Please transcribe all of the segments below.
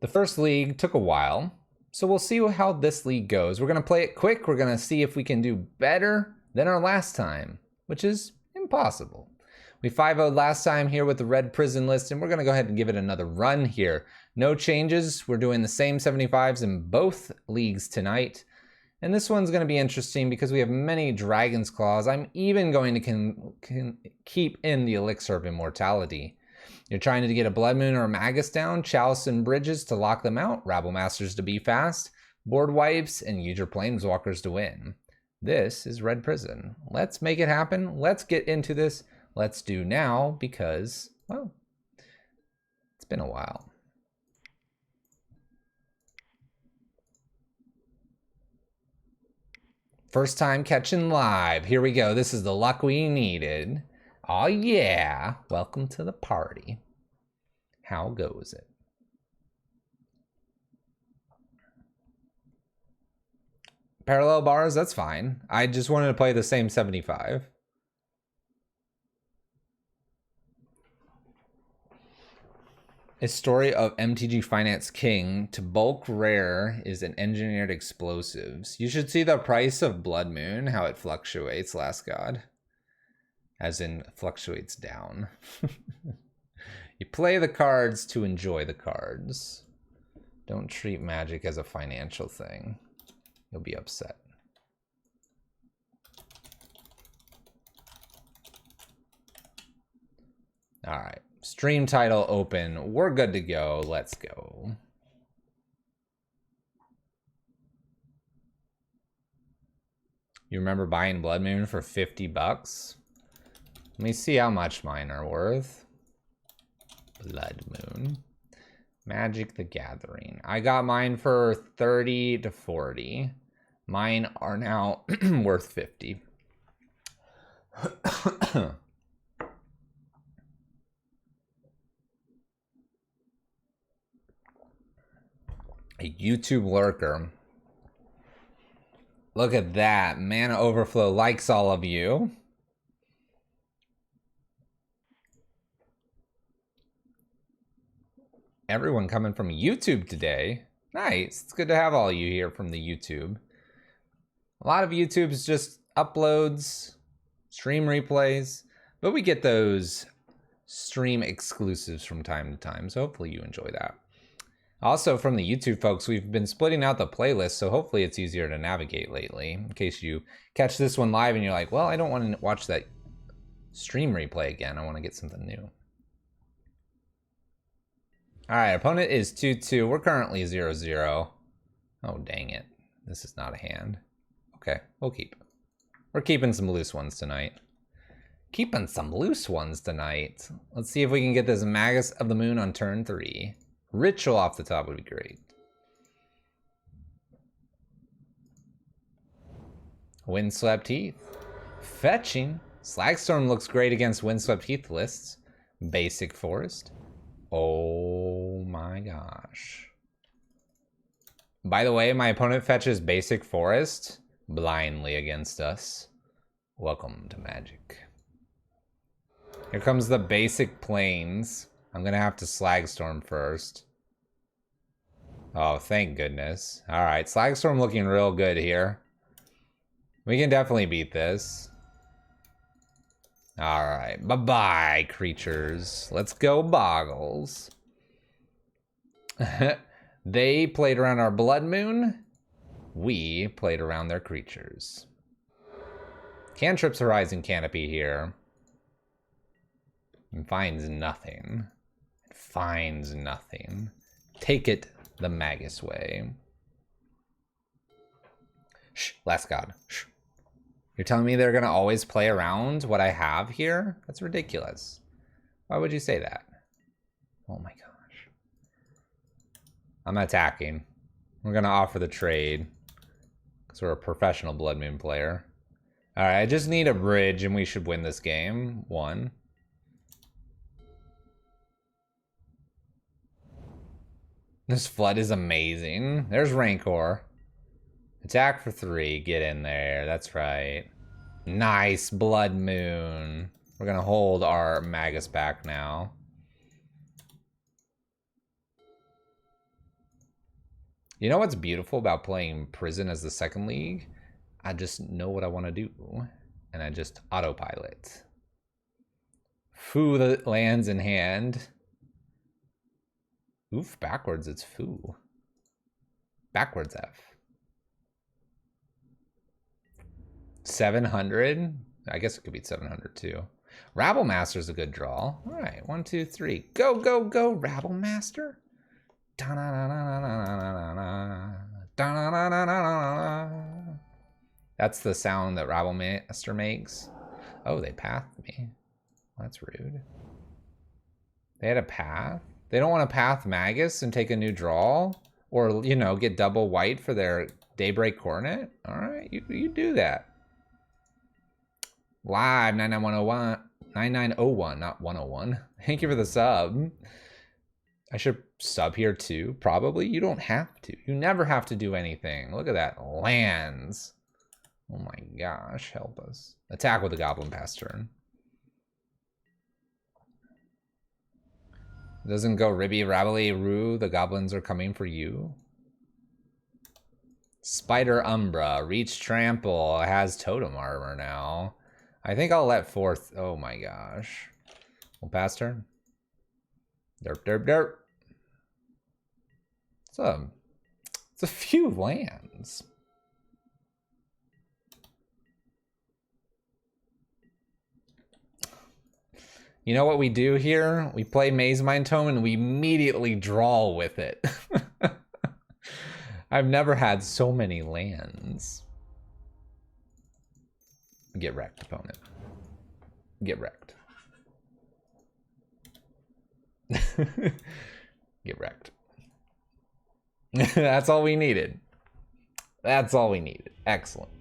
The first league took a while, so we'll see how this league goes. We're going to play it quick. We're going to see if we can do better than our last time, which is impossible. We 5-0'd last time here with the red prison list, and we're going to go ahead and give it another run here. No changes. We're doing the same 75s in both leagues tonight. And this one's going to be interesting because we have many Dragon's Claws. I'm even going to keep in the Elixir of Immortality. You're trying to get a Blood Moon or a Magus down, Chalice and Bridges to lock them out, Rabble Masters to be fast, Board Wipes, and use your Planeswalkers to win. This is Red Prison. Let's make it happen. Let's get into this. Let's do now because, well, it's been a while. First time catching live. Here we go. This is the luck we needed. Oh yeah. Welcome to the party. How goes it? Parallel bars, that's fine. I just wanted to play the same 75. A story of MTG Finance King to bulk rare is an engineered explosives. You should see the price of Blood Moon, how it fluctuates, Last God. As in, fluctuates down. You play the cards to enjoy the cards. Don't treat Magic as a financial thing. You'll be upset. All right. Stream title open. We're good to go. Let's go. You remember buying Blood Moon for 50 bucks? Let me see how much mine are worth. Blood Moon. Magic the Gathering. I got mine for 30 to 40. Mine are now worth 50. A YouTube lurker. Look at that. Mana Overflow likes all of you. Everyone coming from YouTube today. Nice. It's good to have all you here from the YouTube. A lot of YouTube's just uploads, stream replays, but we get those stream exclusives from time to time, so hopefully you enjoy that. Also, from the YouTube folks, we've been splitting out the playlist, so hopefully it's easier to navigate lately. In case you catch this one live and you're like, well, I don't want to watch that stream replay again. I want to get something new. All right, opponent is 2-2. We're currently 0-0. Oh, dang it. This is not a hand. Okay, we'll keep. We're keeping some loose ones tonight. Keeping some loose ones tonight. Let's see if we can get this Magus of the Moon on turn 3. Ritual off the top would be great. Windswept Heath. Fetching. Slagstorm looks great against Windswept Heath lists. Basic Forest. Oh my gosh. By the way, my opponent fetches Basic Forest blindly against us. Welcome to Magic. Here comes the Basic Plains. I'm gonna have to Slagstorm first. Oh, thank goodness. All right, Slagstorm looking real good here. We can definitely beat this. All right, bye-bye, creatures. Let's go, Boggles. They played around our Blood Moon. We played around their creatures. Cantrips Horizon Canopy here. And finds nothing. It finds nothing. Take it the Magus way. Shh, Last God. Shh. You're telling me they're gonna always play around what I have here? That's ridiculous. Why would you say that? Oh my gosh. I'm attacking. We're gonna offer the trade. Because we're a professional Blood Moon player. Alright, I just need a bridge and we should win this game. 1. This flood is amazing. There's Rancor. Attack for 3. Get in there. That's right. Nice Blood Moon. We're gonna hold our Magus back now. You know what's beautiful about playing Prison as the second league? I just know what I want to do, and I just autopilot. Foo that lands in hand. Oof, backwards it's foo. Backwards F. 700? I guess it could be 700 too. Rabble Master's a good draw. All right, 1, 2, 3. Go, go, go, Rabble Master. That's the sound that Rabble Master makes. Oh, they pathed me. That's rude. They had a path. They don't want to path Magus and take a new draw? Or, you know, get double white for their Daybreak Coronet? All right, you do that. Live 9901, not 101. Thank you for the sub. I should sub here too, probably. You don't have to. You never have to do anything. Look at that. Lands. Oh my gosh, help us. Attack with the Goblin Pass turn. Doesn't go Ribby, Rabbly, Rue. The goblins are coming for you. Spider Umbra. Reach Trample. Has Totem Armor now. I think I'll let forth. Oh my gosh. We'll pass turn. Derp, derp, derp. It's a few lands. You know what we do here? We play Mazemind Tome and we immediately draw with it. I've never had so many lands. Get wrecked, opponent. Get wrecked. Get wrecked. That's all we needed. That's all we needed. Excellent.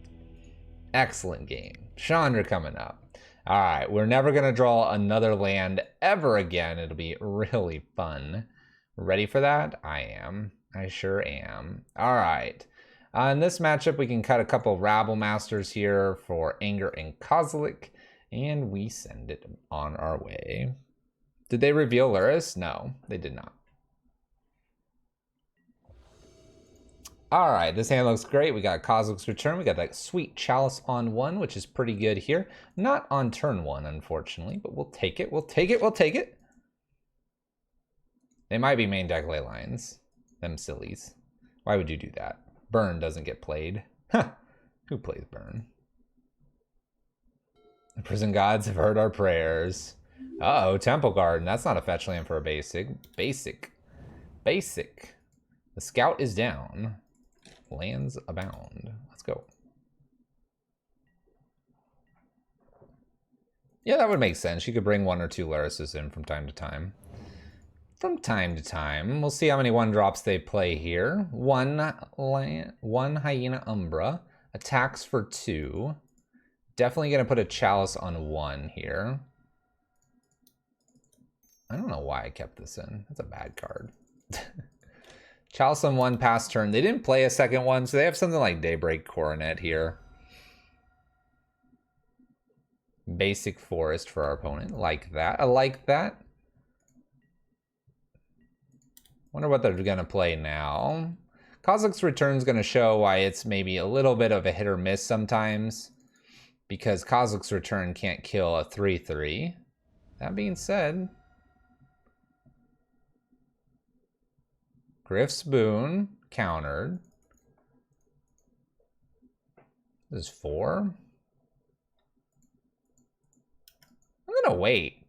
Excellent game. Chandra coming up. All right, we're never going to draw another land ever again. It'll be really fun. Ready for that? I am. I sure am. All right. In this matchup, we can cut a couple Rabble Masters here for Anger and Kozilek, and we send it on our way. Did they reveal Lurrus? No, they did not. All right, this hand looks great. We got Kozilek's Return. We got that sweet Chalice on 1, which is pretty good here. Not on turn 1, unfortunately, but we'll take it. We'll take it. We'll take it. They might be main deck ley lines. Them sillies. Why would you do that? Burn doesn't get played. Huh. Who plays Burn? The Prison Gods have heard our prayers. Uh-oh, Temple Garden. That's not a fetch land for a basic. Basic. The Scout is down. Lands abound. Let's go. Yeah, that would make sense. You could bring 1 or 2 Lurruses in from time to time. From time to time. We'll see how many 1-drops they play here. 1 Hyena Umbra. Attacks for 2. Definitely going to put a Chalice on 1 here. I don't know why I kept this in. That's a bad card. Chalice on 1 pass turn. They didn't play a second one, so they have something like Daybreak Coronet here. Basic Forest for our opponent. Like that. I like that. Wonder what they're going to play now. Kozilek's Return is going to show why it's maybe a little bit of a hit or miss sometimes. Because Kozilek's Return can't kill a 3/3. That being said... Griff's Boon, countered. This is 4. I'm gonna wait.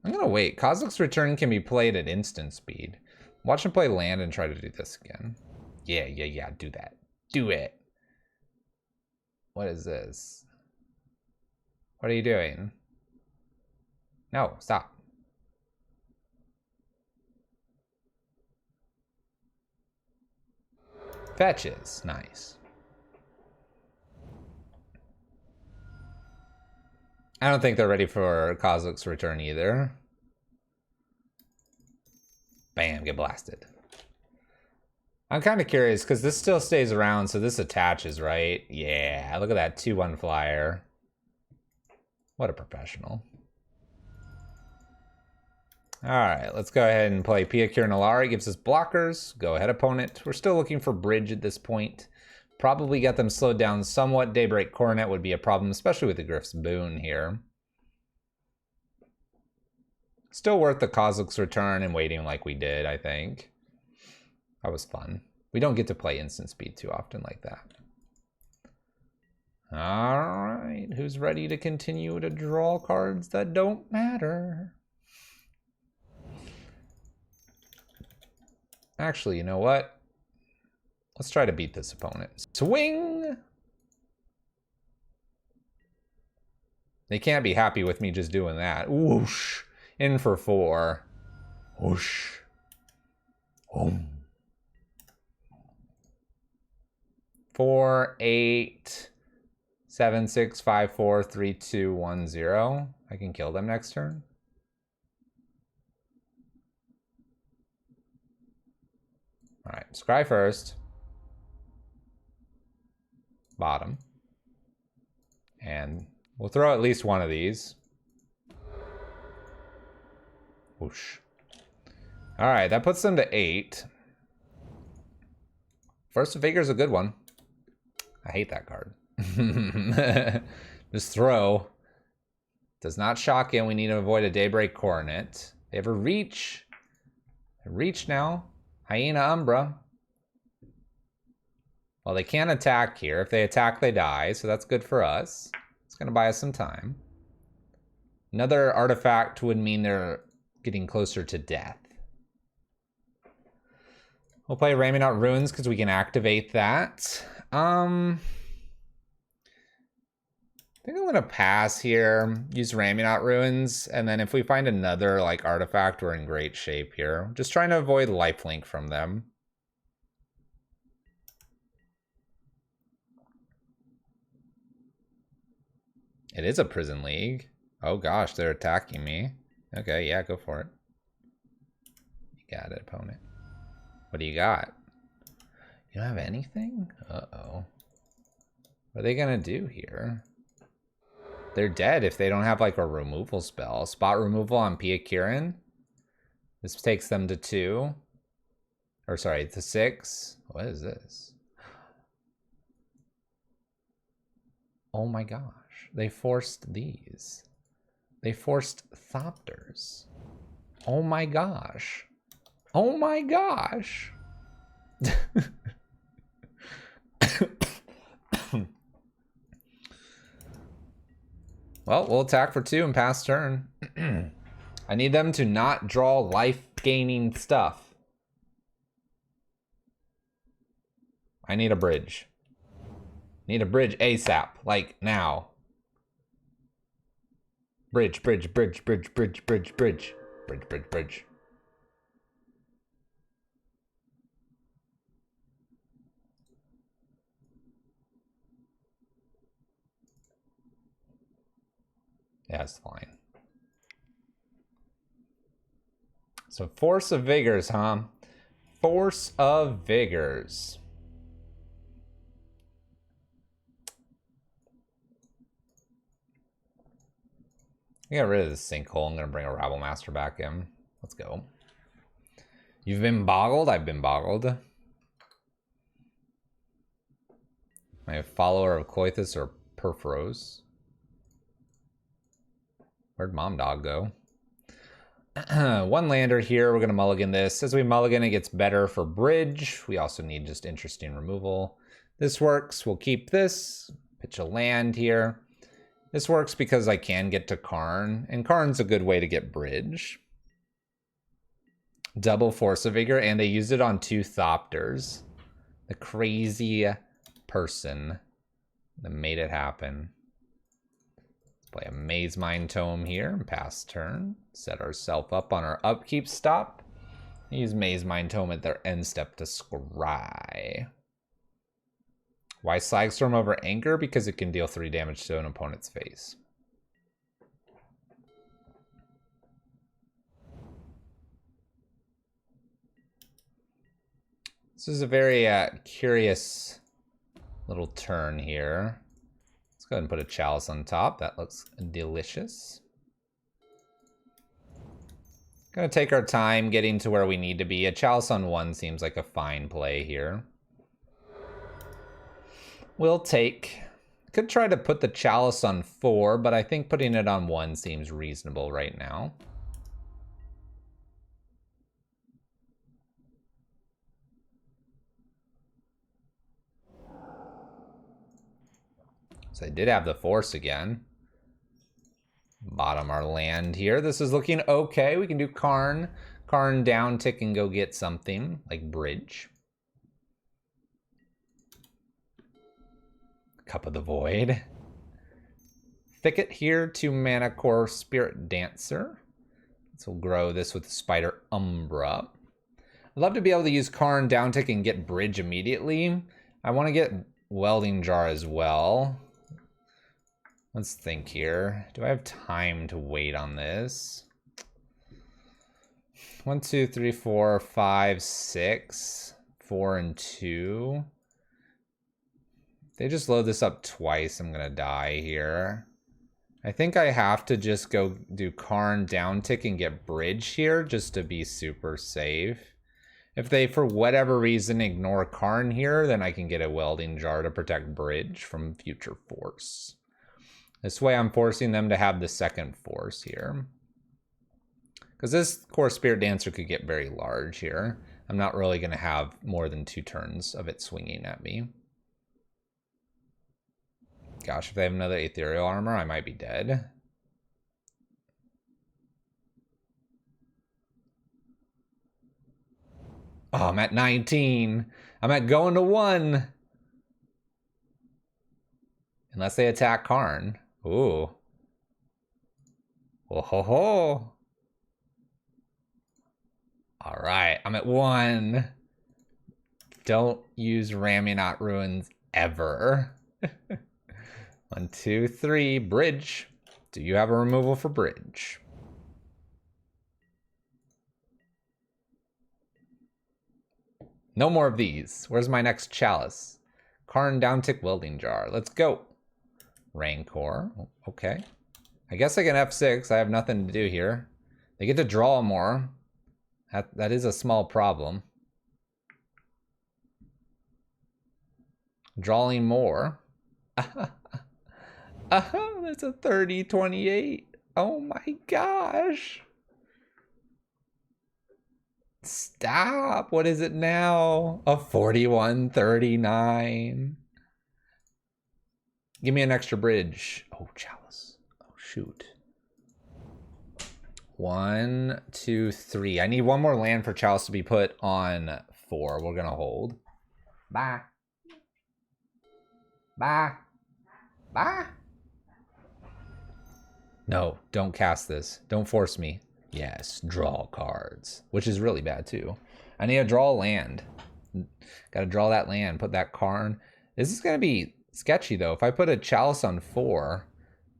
Kozilek's Return can be played at instant speed. Watch him play land and try to do this again. Yeah, do that. Do it. What is this? What are you doing? No, stop. Fetches, nice. I don't think they're ready for Kozilek's Return either. Bam, get blasted. I'm kind of curious because this still stays around, so this attaches, right? Yeah, look at that 2/1 flyer. What a professional. All right, let's go ahead and play Piakir Nalari. Gives us blockers. Go ahead, opponent. We're still looking for bridge at this point. Probably get them slowed down somewhat. Daybreak Coronet would be a problem, especially with the Gryff's Boon here. Still worth the Kozilek's Return and waiting like we did, I think. That was fun. We don't get to play instant speed too often like that. All right, who's ready to continue to draw cards that don't matter? Actually, you know what? Let's try to beat this opponent. Swing! They can't be happy with me just doing that. Whoosh! In for 4. Whoosh. Boom. 4, 8, 7, 6, 5, 4, 3, 2, 1, 0. I can kill them next turn. All right, scry first. Bottom. And we'll throw at least one of these. Whoosh. All right, that puts them to 8. Force of Vigor's a good one. I hate that card. Just throw. Does not shock in. We need to avoid a Daybreak Coronet. They have a reach. Reach now. Hyena Umbra. Well, they can't attack here. If they attack, they die, so that's good for us. It's going to buy us some time. Another artifact would mean they're getting closer to death. We'll play Raminaut Ruins because we can activate that. I think I'm going to pass here. Use Raminaut Ruins, and then if we find another like artifact, we're in great shape here. Just trying to avoid lifelink from them. It is a Prison League. Oh gosh, they're attacking me. Okay, yeah, go for it. You got it, opponent. What do you got? You don't have anything? Uh-oh. What are they gonna do here? They're dead if they don't have like a removal spell. Spot removal on Pia Kirin. This takes them to 2. Or sorry, to 6. What is this? Oh my gosh. They forced these. They forced Thopters. Oh my gosh. Oh my gosh. Well, we'll attack for 2 and pass turn. I need them to not draw life-gaining stuff. I need a bridge. Need a bridge ASAP, like now. Bridge, bridge, bridge, bridge, bridge, bridge, bridge. Bridge, bridge, bridge. Yeah, it's fine. So Force of Vigors, huh? Force of Vigors. I got rid of this Sinkhole. I'm gonna bring a Rabble Master back in. Let's go. You've been boggled? I've been boggled. My follower of Coithus or Perforos. Where'd Mom Dog go? 1 lander here. We're going to mulligan this. As we mulligan, it gets better for bridge. We also need just interesting removal. This works. We'll keep this. Pitch a land here. This works because I can get to Karn, and Karn's a good way to get bridge. Double Force of Vigor, and they used it on 2 Thopters. The crazy person that made it happen. Let's play a Maze Mind Tome here and pass turn. Set ourselves up on our upkeep stop. Use Maze Mind Tome at their end step to scry. Why Slagstorm over Anchor? Because it can deal 3 damage to an opponent's face. This is a very curious little turn here. Let's go ahead and put a Chalice on top. That looks delicious. Gonna take our time getting to where we need to be. A Chalice on 1 seems like a fine play here. We'll take... Could try to put the Chalice on 4, but I think putting it on 1 seems reasonable right now. So I did have the Force again. Bottom our land here. This is looking okay. We can do Karn. Karn down tick and go get something like Bridge. Cup of the Void. Thicket here, 2 mana core Spirit Dancer. So we'll grow this with Spider Umbra. I'd love to be able to use Karn down tick and get Bridge immediately. I want to get Welding Jar as well. Let's think here. Do I have time to wait on this? 1, 2, 3, 4, 5, 6. 4 and 2. They just load this up twice. I'm gonna die here. I think I have to just go do Karn down tick and get Bridge here just to be super safe. If they, for whatever reason, ignore Karn here, then I can get a Welding Jar to protect Bridge from future Force. This way I'm forcing them to have the second Force here. Because this core Spirit Dancer could get very large here. I'm not really going to have more than 2 turns of it swinging at me. Gosh, if they have another Ethereal Armor, I might be dead. Oh, I'm at 19. I'm at going to 1. Unless they attack Karn. Ooh. Oh ho ho. All right, I'm at 1. Don't use Ramunap Ruins ever. 1, 2, 3, Bridge. Do you have a removal for Bridge? No more of these. Where's my next Chalice? Karn down tick Welding Jar. Let's go. Rancor. Okay. I guess I can F6. I have nothing to do here. They get to draw more. That is a small problem. Drawing more. That's a 30-28. Oh my gosh. Stop. What is it now? A 41-39. Give me an extra Bridge. Oh, Chalice. Oh, shoot. 1, 2, 3. I need 1 more land for Chalice to be put on 4. We're gonna hold. Bye. Bye. Bye. No, don't cast this. Don't force me. Yes, draw cards. Which is really bad too. I need to draw a land. Gotta draw that land, put that Karn. This is gonna be sketchy though. If I put a Chalice on 4,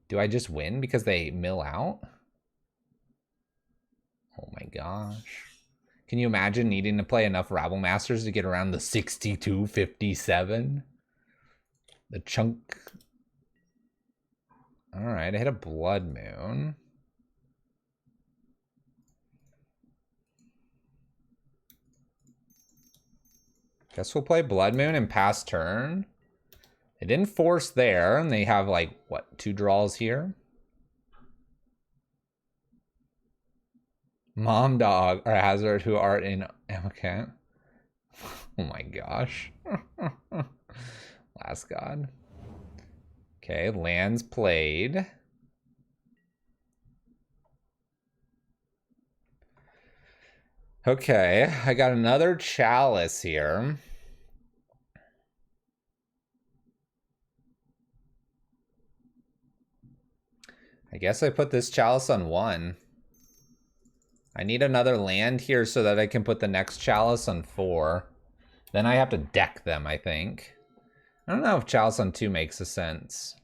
do I just win because they mill out? Oh my gosh. Can you imagine needing to play enough Rabble Masters to get around the 62-57? The chunk. Alright, I hit a Blood Moon. Guess we'll play Blood Moon and pass turn. They didn't force there, and they have like, what, 2 draws here? Mom Dog or Hazard who are in Amonkhet. Oh my gosh. Last God. Okay, lands played. Okay, I got another Chalice here. I guess I put this Chalice on 1. I need another land here so that I can put the next Chalice on 4. Then I have to deck them, I think. I don't know if Chalice on 2 makes a sense.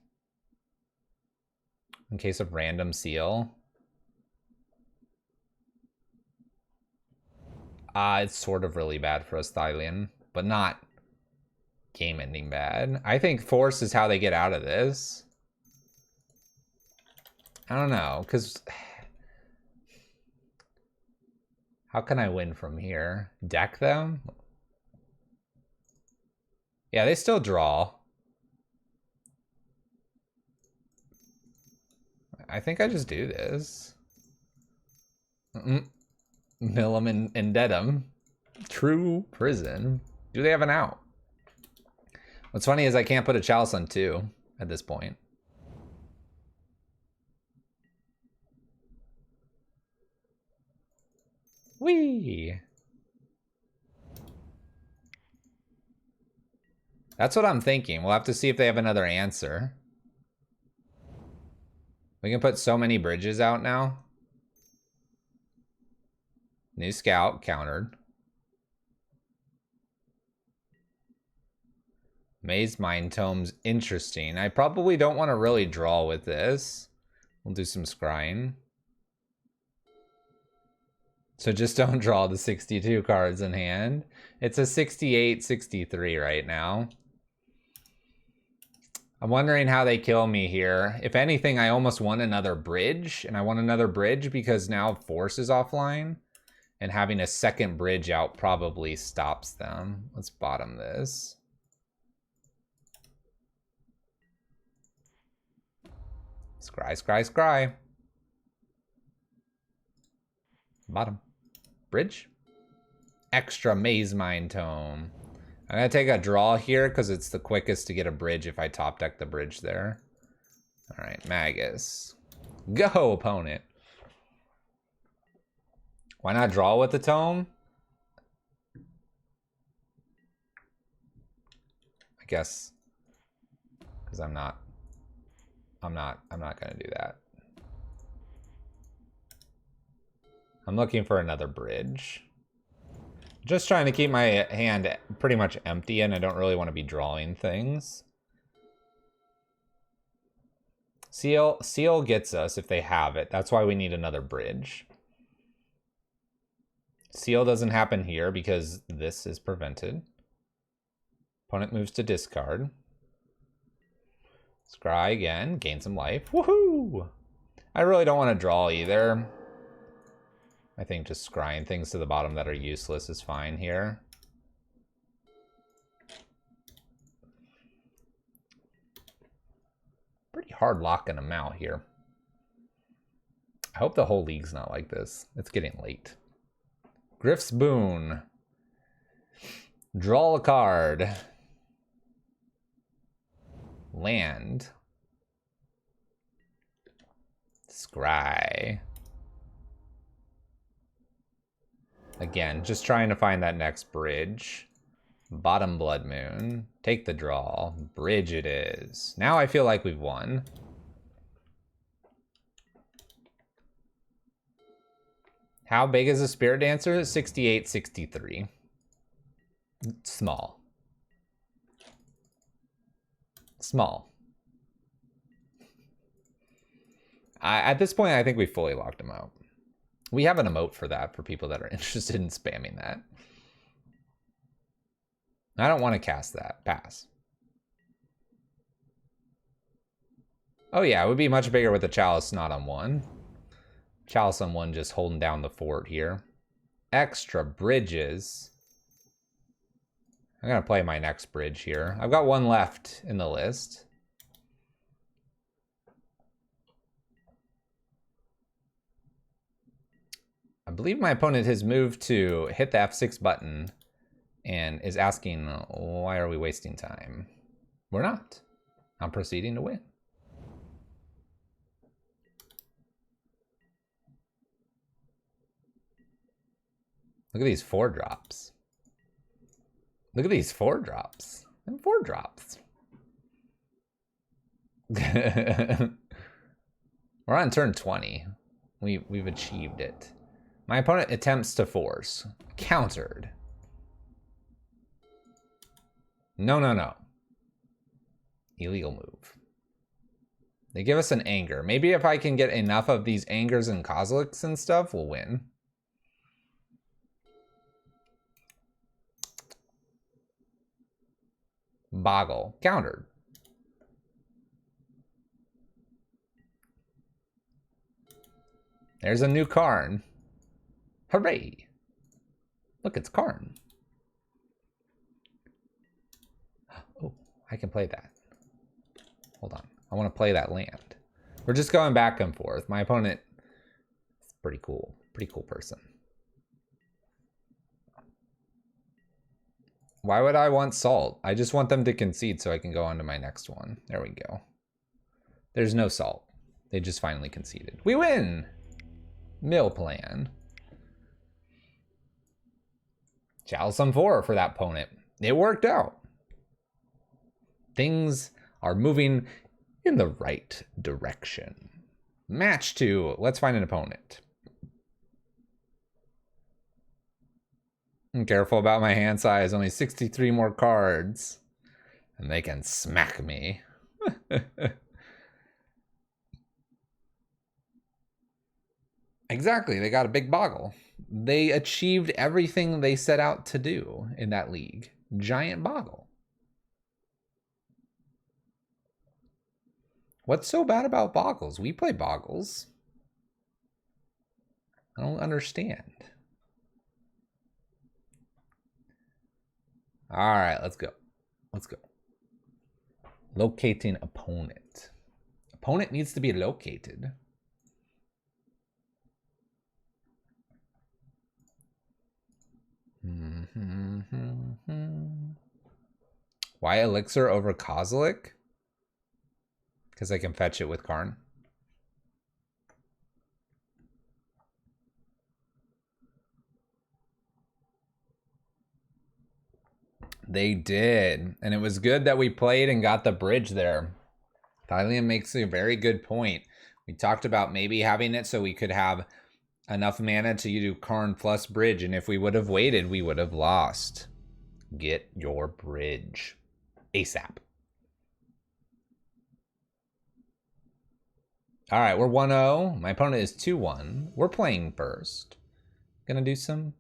In case of random seal. It's sort of really bad for Asthalion, but not game-ending bad. I think Force is how they get out of this. I don't know, because How can I win from here? Deck them? Yeah, they still draw. I think I just do this. Mill 'em and dead 'em. True prison. Do they have an out? What's funny is I can't put a Chalice on 2 at this point. Whee! That's what I'm thinking. We'll have to see if they have another answer. We can put so many bridges out now. New scout countered. Maze Mind Tome's interesting. I probably don't want to really draw with this. We'll do some scrying. So just don't draw the 62 cards in hand. It's a 68, 63 right now. I'm wondering how they kill me here. If anything, I almost want another bridge, and I want another bridge because now Force is offline, and having a second bridge out probably stops them. Let's bottom this. Scry, scry, scry. Bottom. Bridge. Extra Maze Mind Tome. I'm gonna take a draw here because it's the quickest to get a bridge if I top deck the bridge there. All right, Magus. Go, opponent. Why not draw with the tome? I guess because I'm not gonna do that. I'm looking for another bridge. Just trying to keep my hand pretty much empty, and I don't really want to be drawing things. Seal gets us if they have it. That's why we need another bridge. Seal doesn't happen here because this is prevented. Opponent moves to discard. Scry again, gain some life. Woohoo! I really don't want to draw either. I think just scrying things to the bottom that are useless is fine here. Pretty hard locking them out here. I hope the whole league's not like this. It's getting late. Griff's Boon. Draw a card. Land. Scry. Again, just trying to find that next bridge. Bottom Blood Moon. Take the draw. Bridge it is. Now I feel like we've won. How big is a Spirit Dancer? 68, 63. Small. Small. At this point, I think we fully locked him out. We have an emote for that for people that are interested in spamming that. I don't want to cast that. Pass. Oh yeah, it would be much bigger with the Chalice not on 1. Chalice on 1 just holding down the fort here. Extra bridges. I'm going to play my next bridge here. I've got 1 left in the list. I believe my opponent has moved to hit the F6 button and is asking, why are we wasting time? We're not. I'm proceeding to win. Look at these 4-drops. Look at these 4-drops. And 4-drops. We're on turn 20. We've achieved it. My opponent attempts to force. Countered. No, no, no. Illegal move. They give us an anger. Maybe if I can get enough of these angers and Koziliks and stuff, we'll win. Boggle. Countered. There's a new Karn. Hooray! Look, it's Karn. Oh, I can play that. Hold on. I want to play that land. We're just going back and forth. My opponent is pretty cool. Pretty cool person. Why would I want salt? I just want them to concede so I can go on to my next one. There we go. There's no salt. They just finally conceded. We win! Mill plan. Chalice on 4 for that opponent. It worked out. Things are moving in the right direction. Match 2. Let's find an opponent. I'm careful about my hand size. Only 63 more cards. And they can smack me. Exactly. They got a big boggle. They achieved everything they set out to do in that league. Giant boggle. What's so bad about boggles? We play boggles. I don't understand. All right, let's go. Let's go. Locating opponent. Opponent needs to be located. Why Elixir over Kozilek? Because I can fetch it with Karn. They did. And it was good that we played and got the bridge there. Thylium makes a very good point. We talked about maybe having it so we could have enough mana to do Karn plus bridge. And if we would have waited, we would have lost. Get your bridge. ASAP. All right, we're 1-0. My opponent is 2-1. We're playing first. Gonna do some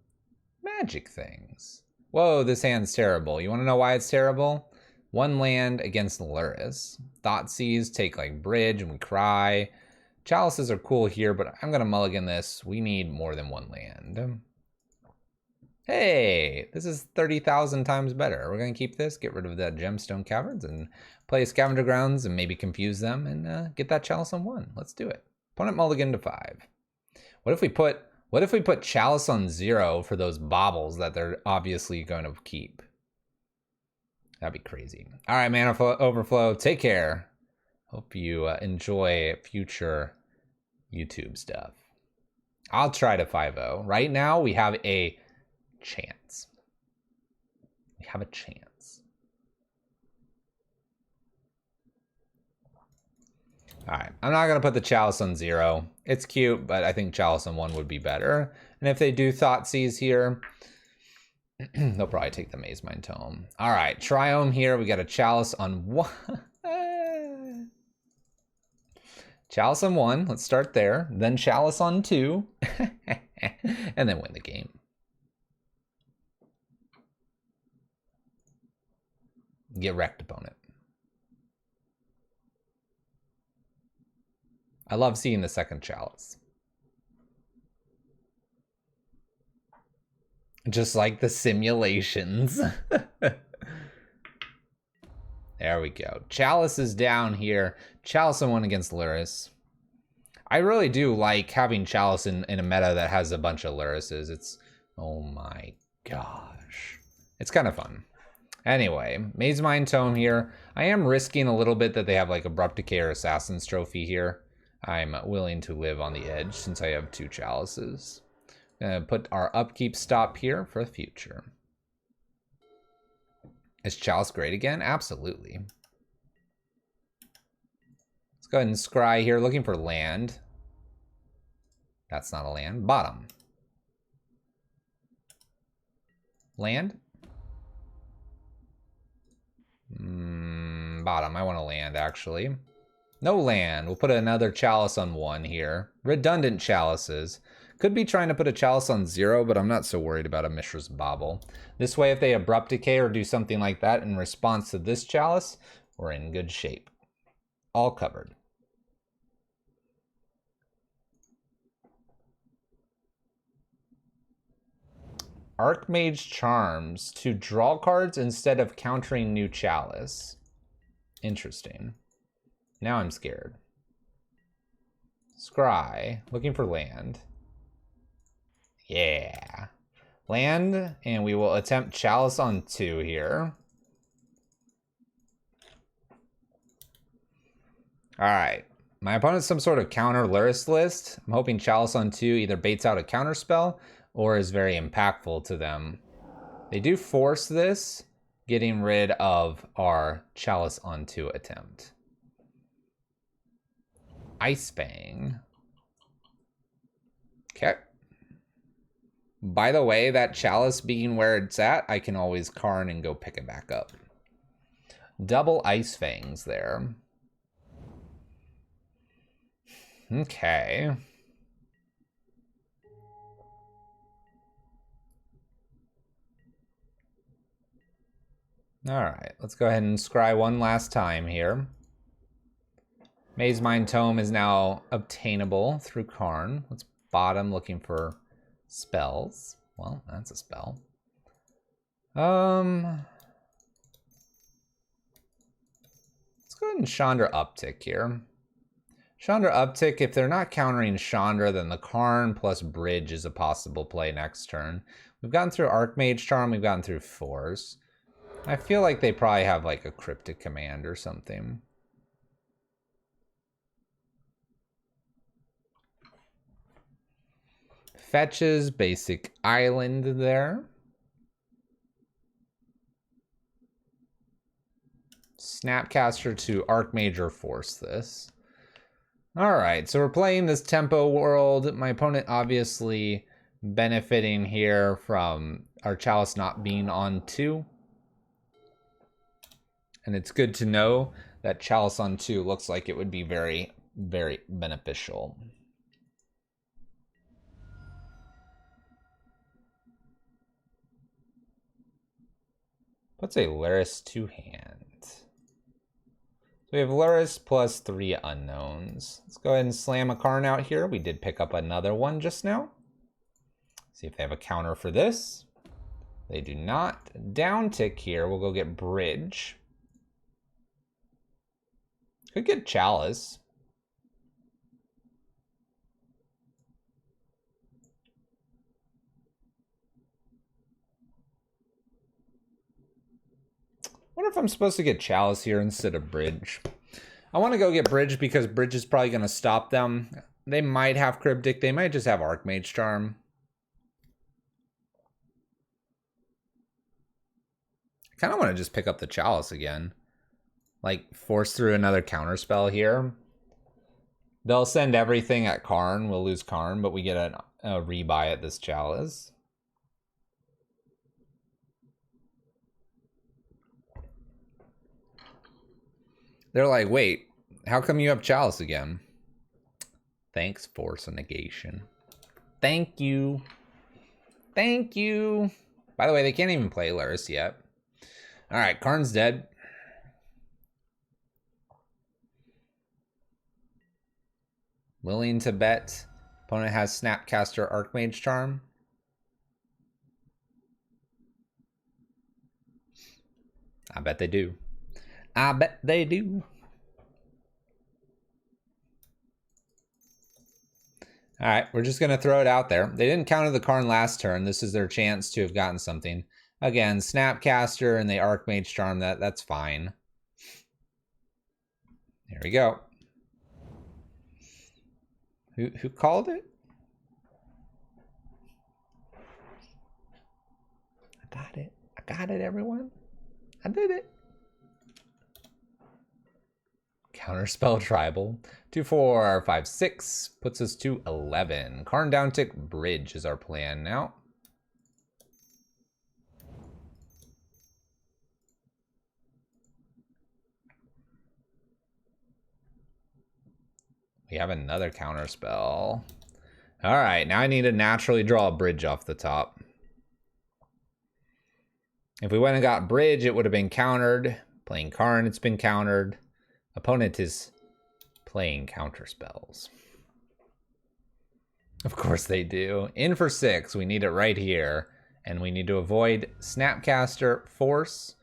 magic things. Whoa, this hand's terrible. You want to know why it's terrible? 1 land against Lurrus. Thoughtseize take like bridge and we cry. Chalices are cool here, but I'm gonna mulligan this. We need more than 1 land. Hey, this is 30,000 times better. We're gonna keep this, get rid of that Gemstone Caverns, and play Scavenger Grounds and maybe confuse them and get that Chalice on 1. Let's do it. Opponent mulligan to 5. What if we put Chalice on 0 for those baubles that they're obviously going to keep? That'd be crazy. All right, Mana Overflow, take care. Hope you enjoy future YouTube stuff. I'll try to 5-0. Right now, we have a chance. We have a chance. All right, I'm not going to put the Chalice on 0. It's cute, but I think Chalice on 1 would be better. And if they do Thoughtseize here, they'll probably take the Mazemind Tome. All right, Triome here. We got a Chalice on 1. Chalice on 1. Let's start there. Then Chalice on 2. And then win the game. Get wrecked, opponent. I love seeing the second Chalice. Just like the simulations. There we go. Chalice is down here. Chalice on 1 against Lurrus. I really do like having Chalice in a meta that has a bunch of Lurruses. It's, oh my gosh. It's kind of fun. Anyway, Mazemind Tome here. I am risking a little bit that they have like Abrupt Decay or Assassin's Trophy here. I'm willing to live on the edge since I have 2 Chalices. Put our upkeep stop here for the future. Is Chalice great again? Absolutely. Let's go ahead and scry here, looking for land. That's not a land. Bottom. Land? Bottom. I want to land, actually. No land. We'll put another Chalice on 1 here. Redundant Chalices. Could be trying to put a Chalice on 0, but I'm not so worried about a Mishra's Bauble. This way, if they Abrupt Decay or do something like that in response to this Chalice, we're in good shape. All covered. Archmage Charms to draw cards instead of countering new Chalice. Interesting. Now I'm scared. Scry, looking for land. Yeah. Land, and we will attempt Chalice on 2 here. Alright. My opponent's some sort of counter Lurrus list. I'm hoping Chalice on 2 either baits out a counter spell or is very impactful to them. They do force this, getting rid of our Chalice on 2 attempt. Ice Fang. Okay. By the way, that Chalice being where it's at, I can always Karn and go pick it back up. Double Ice Fangs there. Okay. All right, let's go ahead and scry one last time here. Maze Mind Tome is now obtainable through Karn. Let's bottom looking for spells. Well, that's a spell. Let's go ahead and Chandra Uptick here. Chandra Uptick, if they're not countering Chandra, then the Karn plus Bridge is a possible play next turn. We've gotten through Archmage Charm, we've gotten through Force. I feel like they probably have like a Cryptic Command or something. Fetches, basic island there. Snapcaster to Archmage or Force this. Alright, so we're playing this tempo world. My opponent obviously benefiting here from our Chalice not being on 2. And it's good to know that Chalice on 2 looks like it would be very, very beneficial. What's a Lurrus 2-hand? So we have Lurrus plus 3 unknowns. Let's go ahead and slam a Karn out here. We did pick up another one just now. See if they have a counter for this. They do not. Down tick here. We'll go get Bridge. Could get Chalice. I wonder if I'm supposed to get Chalice here instead of Bridge. I want to go get Bridge because Bridge is probably going to stop them. They might have Cryptic. They might just have Archmage Charm. I kind of want to just pick up the Chalice again. Like, force through another counterspell here. They'll send everything at Karn. We'll lose Karn, but we get a rebuy at this Chalice. They're like, wait, how come you have Chalice again? Thanks, Force of Negation. Thank you. Thank you. By the way, they can't even play Lurrus yet. All right, Karn's dead. Willing to bet. Opponent has Snapcaster Archmage Charm. I bet they do. I bet they do. All right, we're just going to throw it out there. They didn't counter the Karn last turn. This is their chance to have gotten something. Again, Snapcaster and the Archmage Charm, that's fine. There we go. Who called it? I got it. I got it, everyone. I did it. Counterspell Tribal. 2, 4, 5, 6 puts us to 11. Karn downtick Bridge is our plan now. We have another counterspell. All right, now I need to naturally draw a Bridge off the top. If we went and got Bridge, it would have been countered. Playing Karn, it's been countered. Opponent is playing counterspells. Of course they do. In for 6, we need it right here. And we need to avoid Snapcaster, Force.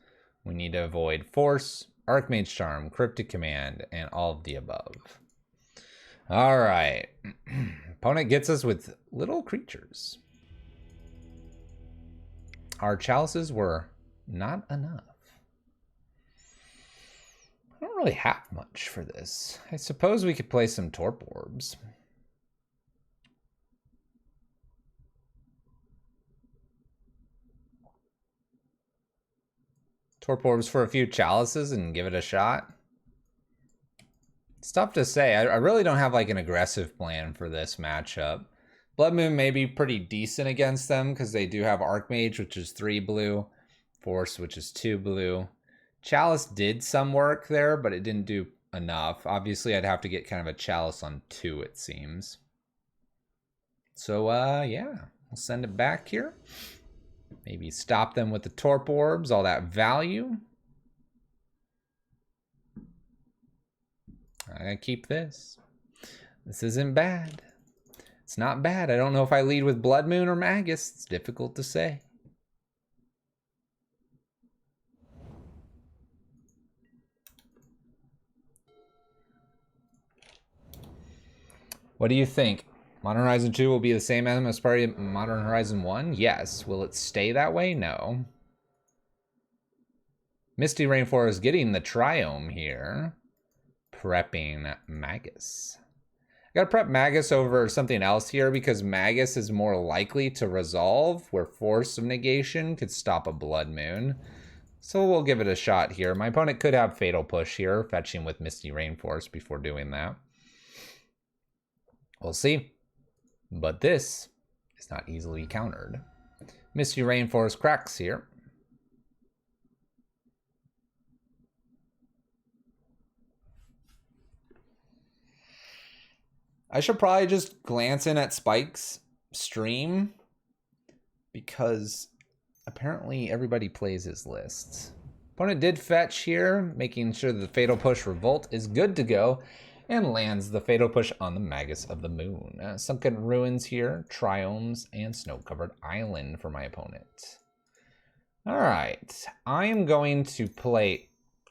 We need to avoid Force, Archmage Charm, Cryptic Command, and all of the above. All right. Opponent gets us with little creatures. Our chalices were not enough. I don't really have much for this. I suppose we could play some Torp Orbs. Torp Orbs for a few chalices and give it a shot. It's tough to say. I really don't have like an aggressive plan for this matchup. Blood Moon may be pretty decent against them because they do have Archmage, which is 3 blue. Force, which is 2 blue. Chalice did some work there, but it didn't do enough. Obviously, I'd have to get kind of a Chalice on 2, it seems. So, yeah. We'll send it back here. Maybe stop them with the Torp Orbs, all that value. I'm gonna keep this. This isn't bad. It's not bad. I don't know if I lead with Blood Moon or Magus. It's difficult to say. What do you think? Modern Horizon 2 will be the same as part of Modern Horizon 1? Yes. Will it stay that way? No. Misty Rainforest getting the Triome here. Prepping Magus. I gotta prep Magus over something else here because Magus is more likely to resolve, where Force of Negation could stop a Blood Moon. So we'll give it a shot here. My opponent could have Fatal Push here, fetching with Misty Rainforest before doing that. We'll see. But this is not easily countered. Misty Rainforest cracks here. I should probably just glance in at Spike's stream because apparently everybody plays his lists. Opponent did fetch here, making sure that the Fatal Push Revolt is good to go and lands the Fatal Push on the Magus of the Moon. Sunken Ruins here, Triomes, and Snow-Covered Island for my opponent. All right, I am going to play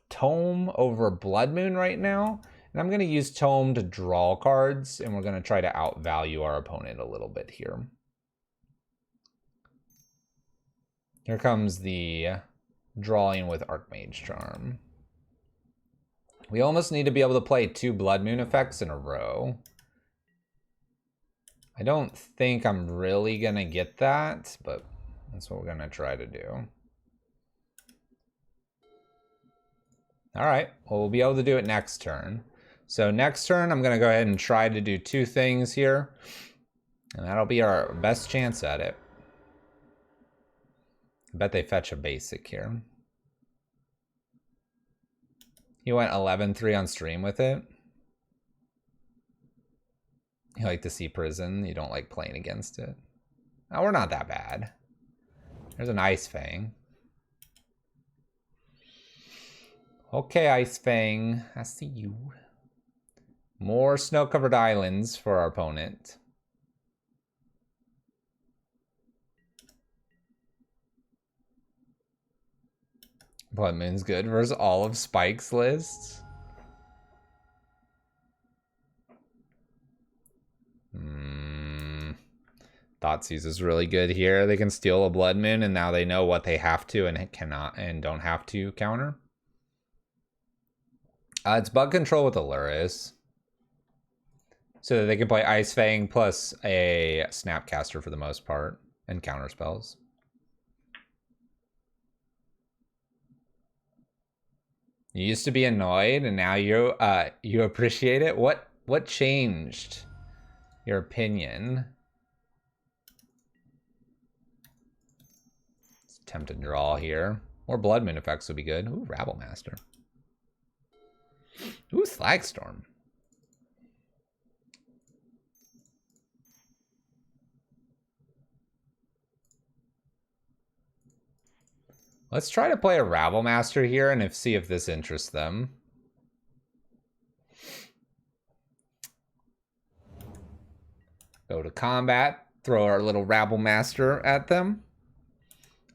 Tome over Blood Moon right now. And I'm going to use Tome to draw cards, and we're going to try to outvalue our opponent a little bit here. Here comes the drawing with Archmage Charm. We almost need to be able to play 2 Blood Moon effects in a row. I don't think I'm really going to get that, but that's what we're going to try to do. All right, well, we'll be able to do it next turn. So next turn, I'm going to go ahead and try to do 2 things here. And that'll be our best chance at it. I bet they fetch a basic here. He went 11-3 on stream with it. You like to see Prison. You don't like playing against it. Oh, we're not that bad. There's an Ice Fang. Okay, Ice Fang. I see you. More Snow-Covered Islands for our opponent. Blood Moon's good versus all of Spike's lists. Thoughtseize is really good here. They can steal a Blood Moon, and now they know what they have to and cannot and don't have to counter. It's Bug Control with Aluris. So that they can play Ice Fang plus a Snapcaster for the most part, and counter spells. You used to be annoyed, and now you appreciate it. What changed your opinion? Let's attempt to draw here. More Blood Moon effects would be good. Ooh, Rabble Master. Ooh, Slagstorm. Let's try to play a Rabble Master here and see if this interests them. Go to combat, throw our little Rabble Master at them.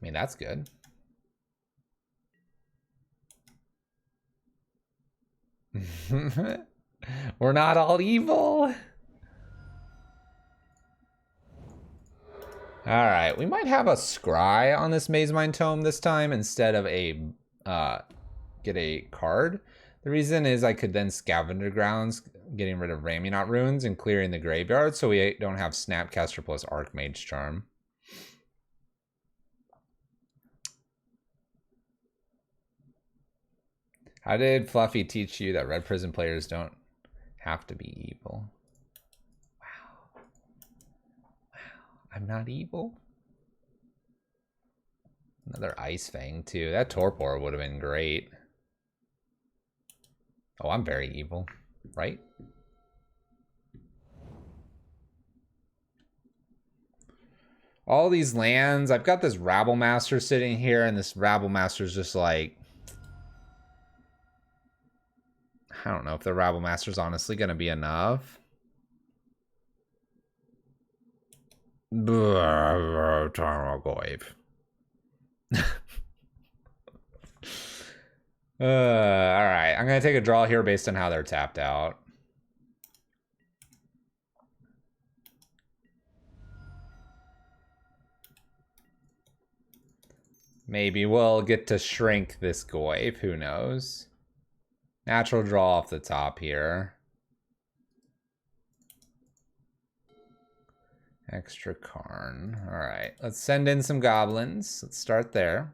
mean, that's good. We're not all evil. Alright, we might have a scry on this Mazemind Tome this time instead of a get a card. The reason is I could then Scavenger Grounds, getting rid of Ramunap Runes and clearing the graveyard, so we don't have Snapcaster plus Archmage Charm. How did Fluffy teach you that Red Prison players don't have to be evil? Wow. I'm not evil? Another Ice Fang too. That Torpor would have been great. Oh, I'm very evil, right? All these lands. I've got this Rabble Master sitting here, and this Rabble Master is just like... I don't know if the Rabble Master is honestly going to be enough. Tarmogoyf. Alright, I'm going to take a draw here based on how they're tapped out. Maybe we'll get to shrink this Goyf, who knows. Natural draw off the top here. Extra Karn. Alright, let's send in some goblins. Let's start there.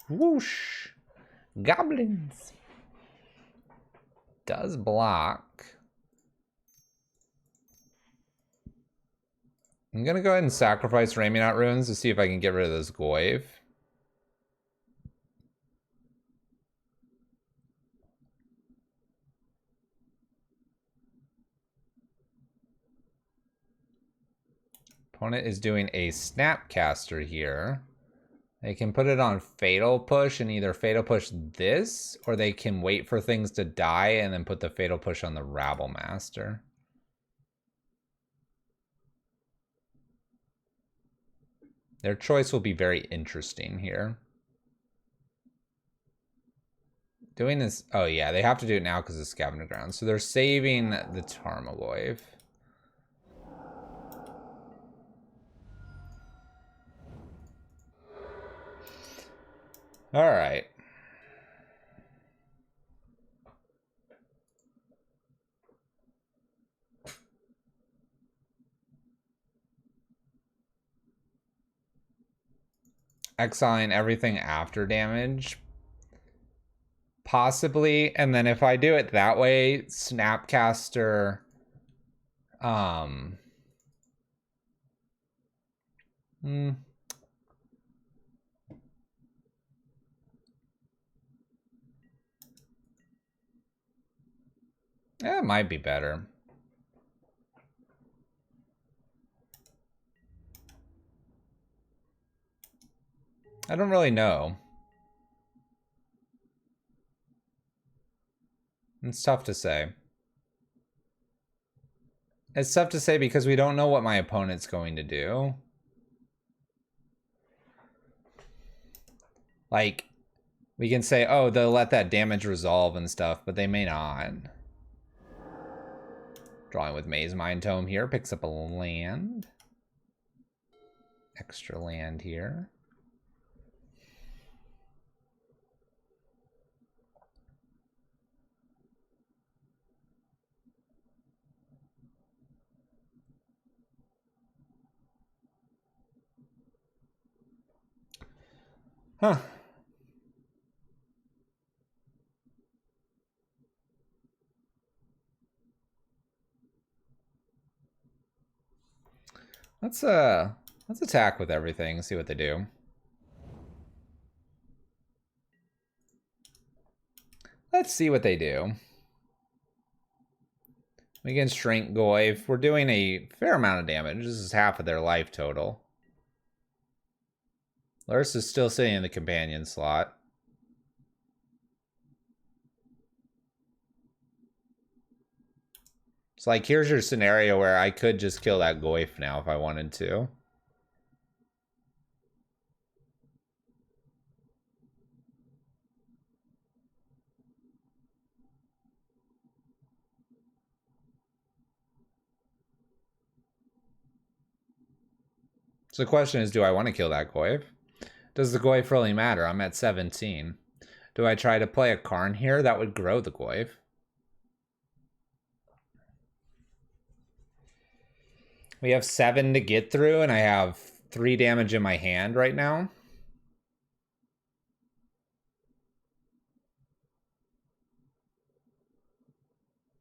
Whoosh! Goblins! Does block. I'm gonna go ahead and sacrifice Ramunap Runes to see if I can get rid of this Goyf. Opponent is doing a Snapcaster here. They can put it on Fatal Push and either Fatal Push this, or they can wait for things to die and then put the Fatal Push on the Rabble Master. Their choice will be very interesting here. Doing this, oh yeah, they have to do it now because of Scavenger Ground. So they're saving the Tarmogoyf. All right. Exiling everything after damage. Possibly. And then if I do it that way, Snapcaster... Yeah, it might be better. I don't really know. It's tough to say. It's tough to say because we don't know what my opponent's going to do. Like, we can say, oh, they'll let that damage resolve and stuff, but they may not. Drawing with Mazemind Tome here, picks up a land. Extra land here. Huh. Let's attack with everything and see what they do. Let's see what they do. We can shrink Goyf. We're doing a fair amount of damage. This is half of their life total. Lurrus is still sitting in the companion slot. It's like, here's your scenario where I could just kill that Goyf now if I wanted to. So the question is, do I want to kill that Goyf? Does the Goyf really matter? I'm at 17. Do I try to play a Karn here? That would grow the Goyf. We have 7 to get through, and I have 3 damage in my hand right now.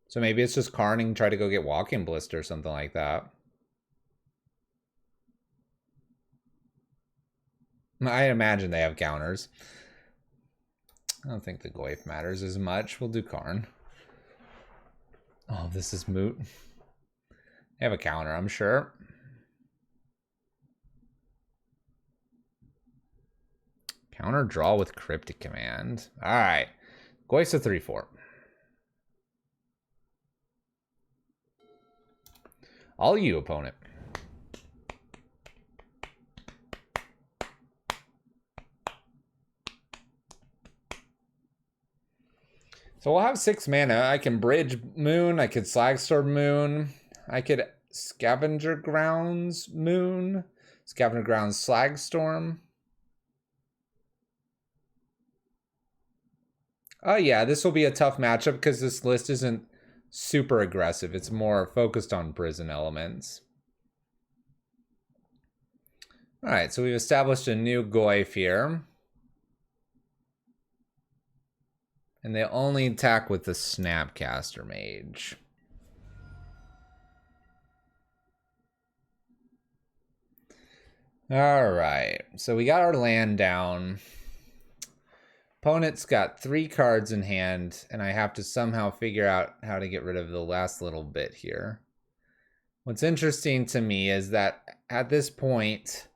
So maybe it's just Karning, try to go get Walking Blister or something like that. I imagine they have counters. I don't think the Goyf matters as much. We'll do Karn. Oh, this is moot. They have a counter, I'm sure. Counter draw with Cryptic Command. All right. Goyf's a 3/4. All you, opponent. So we'll have 6 mana. I can Bridge Moon. I could Slagstorm Moon. I could Scavenger Grounds Moon. Scavenger Grounds Slagstorm. Oh yeah, this will be a tough matchup because this list isn't super aggressive. It's more focused on prison elements. All right, so we've established a new Goyf here. And they only attack with the Snapcaster Mage. All right, so we got our land down. Opponent's got 3 cards in hand, and I have to somehow figure out how to get rid of the last little bit here. What's interesting to me is that at this point,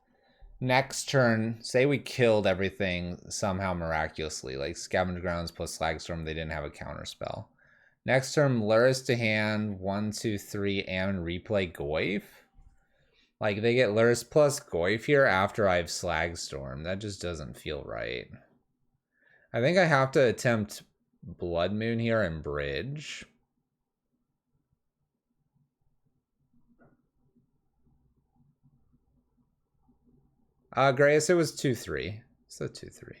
next turn, say we killed everything somehow miraculously, like Scavenger Grounds plus Slagstorm, they didn't have a counter spell. Next turn, Lurrus to hand, 1, 2, 3, and replay Goyf. Like, they get Lurrus plus Goyf here after I've Slagstorm. That just doesn't feel right. I think I have to attempt Blood Moon here and Bridge. Grace, it was 2/3. So 2/3.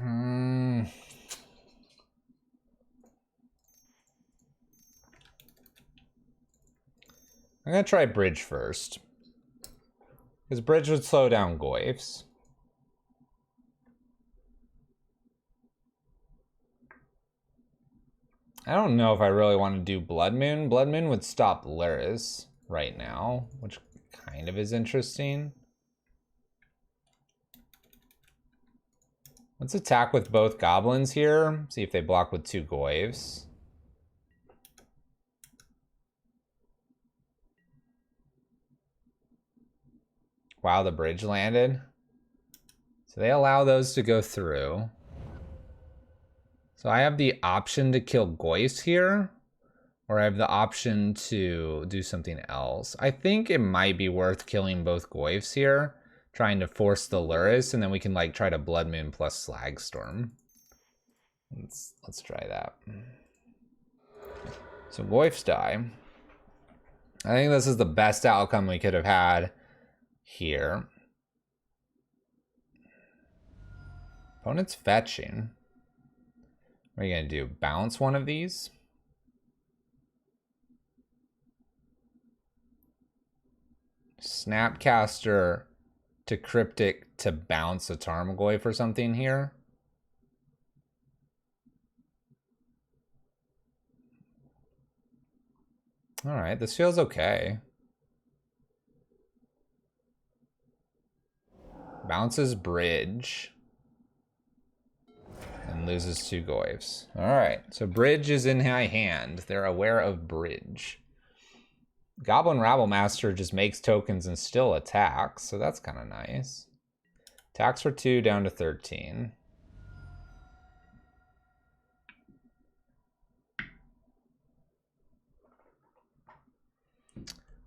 I'm gonna try Bridge first. Because Bridge would slow down Goyfs. I don't know if I really want to do Blood Moon. Blood Moon would stop Lurrus right now, which kind of is interesting. Let's attack with both goblins here. See if they block with 2 Goyfs. Wow, the bridge landed. So they allow those to go through. So I have the option to kill Goyfs here, or I have the option to do something else. I think it might be worth killing both Goyfs here, trying to force the Lurrus, and then we can like try to Blood Moon plus Slagstorm. Let's try that. So Goyfs die. I think this is the best outcome we could have had here. Opponent's fetching. What are you gonna do? Bounce one of these? Snapcaster to Cryptic to bounce a Tarmogoyf or something here. All right, this feels okay. Bounces Bridge. And loses 2 Goyfs. All right, so Bridge is in high hand. They're aware of Bridge. Goblin Rabblemaster just makes tokens and still attacks, so that's kind of nice. Attacks for 2 down to 13.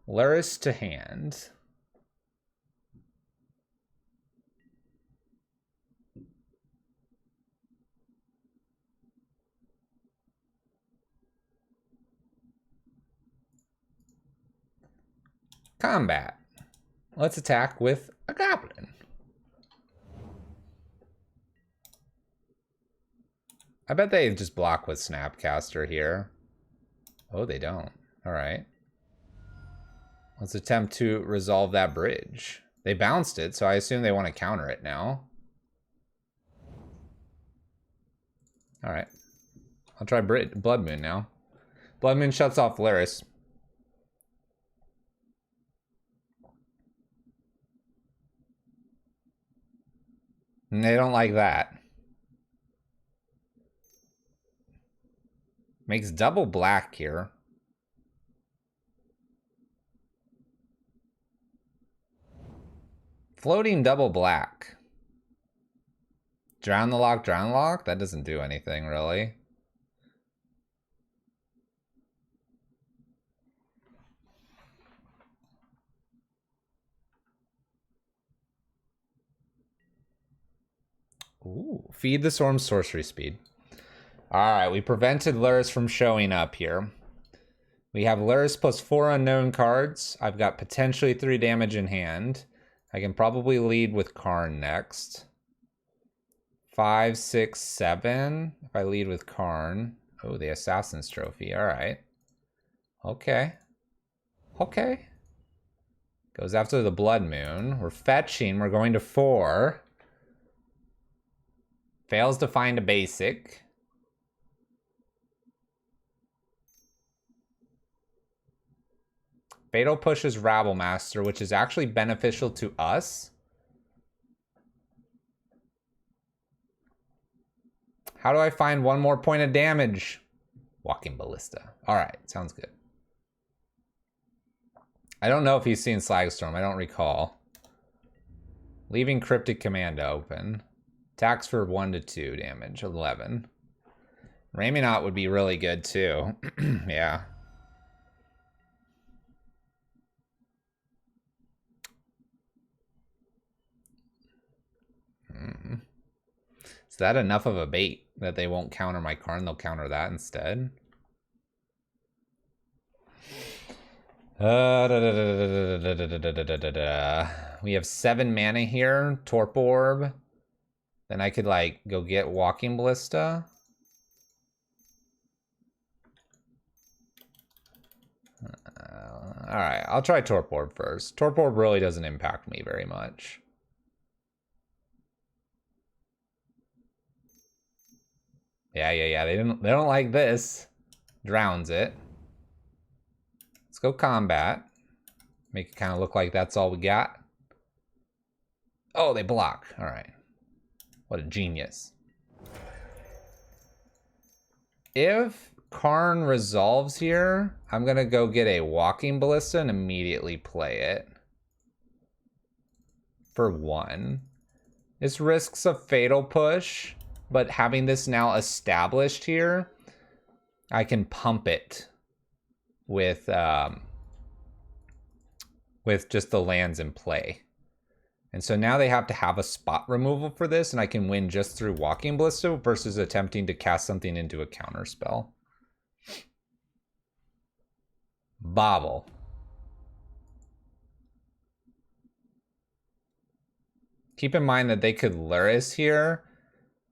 Lurrus to hand. Combat. Let's attack with a goblin. I bet they just block with Snapcaster here. Oh, they don't. All right. Let's attempt to resolve that bridge. They bounced it, so I assume they want to counter it now. All right. I'll try Blood Moon now. Blood Moon shuts off Laris. And they don't like that. Makes double black here. Floating double black. Drown the lock, drown the lock? That doesn't do anything, really. Ooh, feed the Storm sorcery speed. Alright, we prevented Lurrus from showing up here. We have Lurrus plus 4 unknown cards. I've got potentially 3 damage in hand. I can probably lead with Karn next. 5, 6, 7. If I lead with Karn. Oh, the Assassin's Trophy. Alright. Okay. Okay. Goes after the Blood Moon. We're fetching. We're going to 4. Fails to find a basic. Fatal pushes Rabblemaster, which is actually beneficial to us. How do I find 1 more point of damage? Walking Ballista. Alright, sounds good. I don't know if he's seen Slagstorm. I don't recall. Leaving Cryptic Command open. Attacks for 1 to 2 damage. 11. Raminaut would be really good too. Yeah. Is that enough of a bait that they won't counter my Karn? They'll counter that instead. We have 7 mana here. Torp Orb. Then I could like go get Walking Ballista. Alright, I'll try Torp Orb first. Torp Orb really doesn't impact me very much. Yeah. They don't like this. Drowns it. Let's go combat. Make it kind of look like that's all we got. Oh, they block. All right. What a genius. If Karn resolves here, I'm going to go get a Walking Ballista and immediately play it. For 1. This risks a Fatal Push. But having this now established here, I can pump it with just the lands in play. And so now they have to have a spot removal for this, and I can win just through Walking Ballista versus attempting to cast something into a counter spell. Bobble. Keep in mind that they could Lurrus here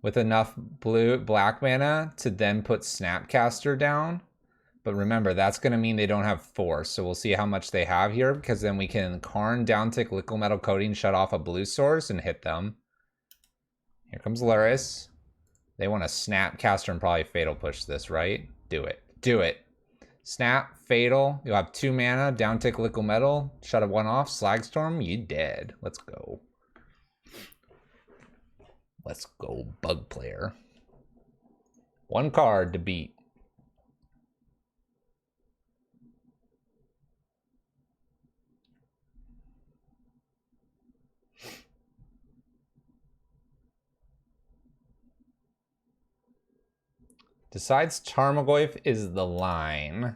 with enough black mana to then put Snapcaster down. But remember, that's going to mean they don't have force. So we'll see how much they have here, because then we can Karn, downtick, Liquid Metal Coating, shut off a blue source, and hit them. Here comes Lurrus. They want to Snapcaster and probably Fatal Push this, right? Do it. Do it. Snap, Fatal. You'll have 2 mana, downtick, Liquid Metal, shut 1 off, Slagstorm, you dead. Let's go. Let's go, Bug Player. 1 card to beat. Decides Tarmogoyf is the line.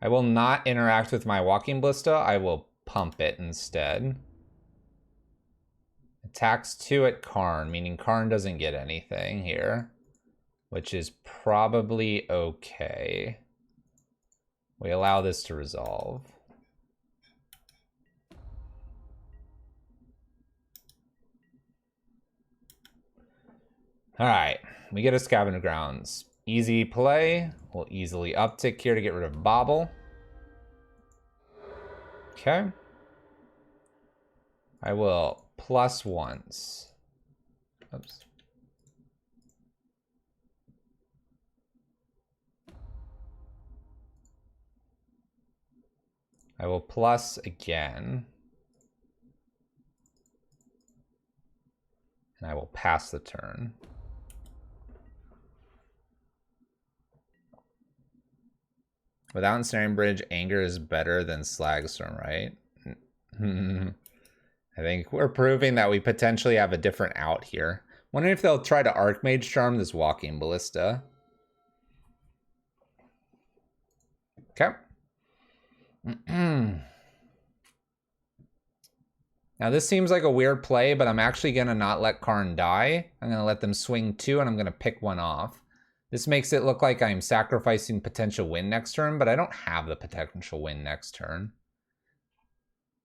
I will not interact with my Walking Ballista. I will pump it instead. Attacks 2 at Karn, meaning Karn doesn't get anything here, which is probably okay. We allow this to resolve. All right, we get a Scavenger Grounds. Easy play. We'll easily uptick here to get rid of Bobble. Okay. I will plus once. Oops. I will plus again. And I will pass the turn. Without Ensnaring Bridge, Anger is better than Slagstorm, right? I think we're proving that we potentially have a different out here. Wondering if they'll try to Archmage Charm this Walking Ballista. Okay. Now this seems like a weird play, but I'm actually gonna not let Karn die. I'm gonna let them swing 2 and I'm gonna pick 1 off. This makes it look like I'm sacrificing potential win next turn, but I don't have the potential win next turn.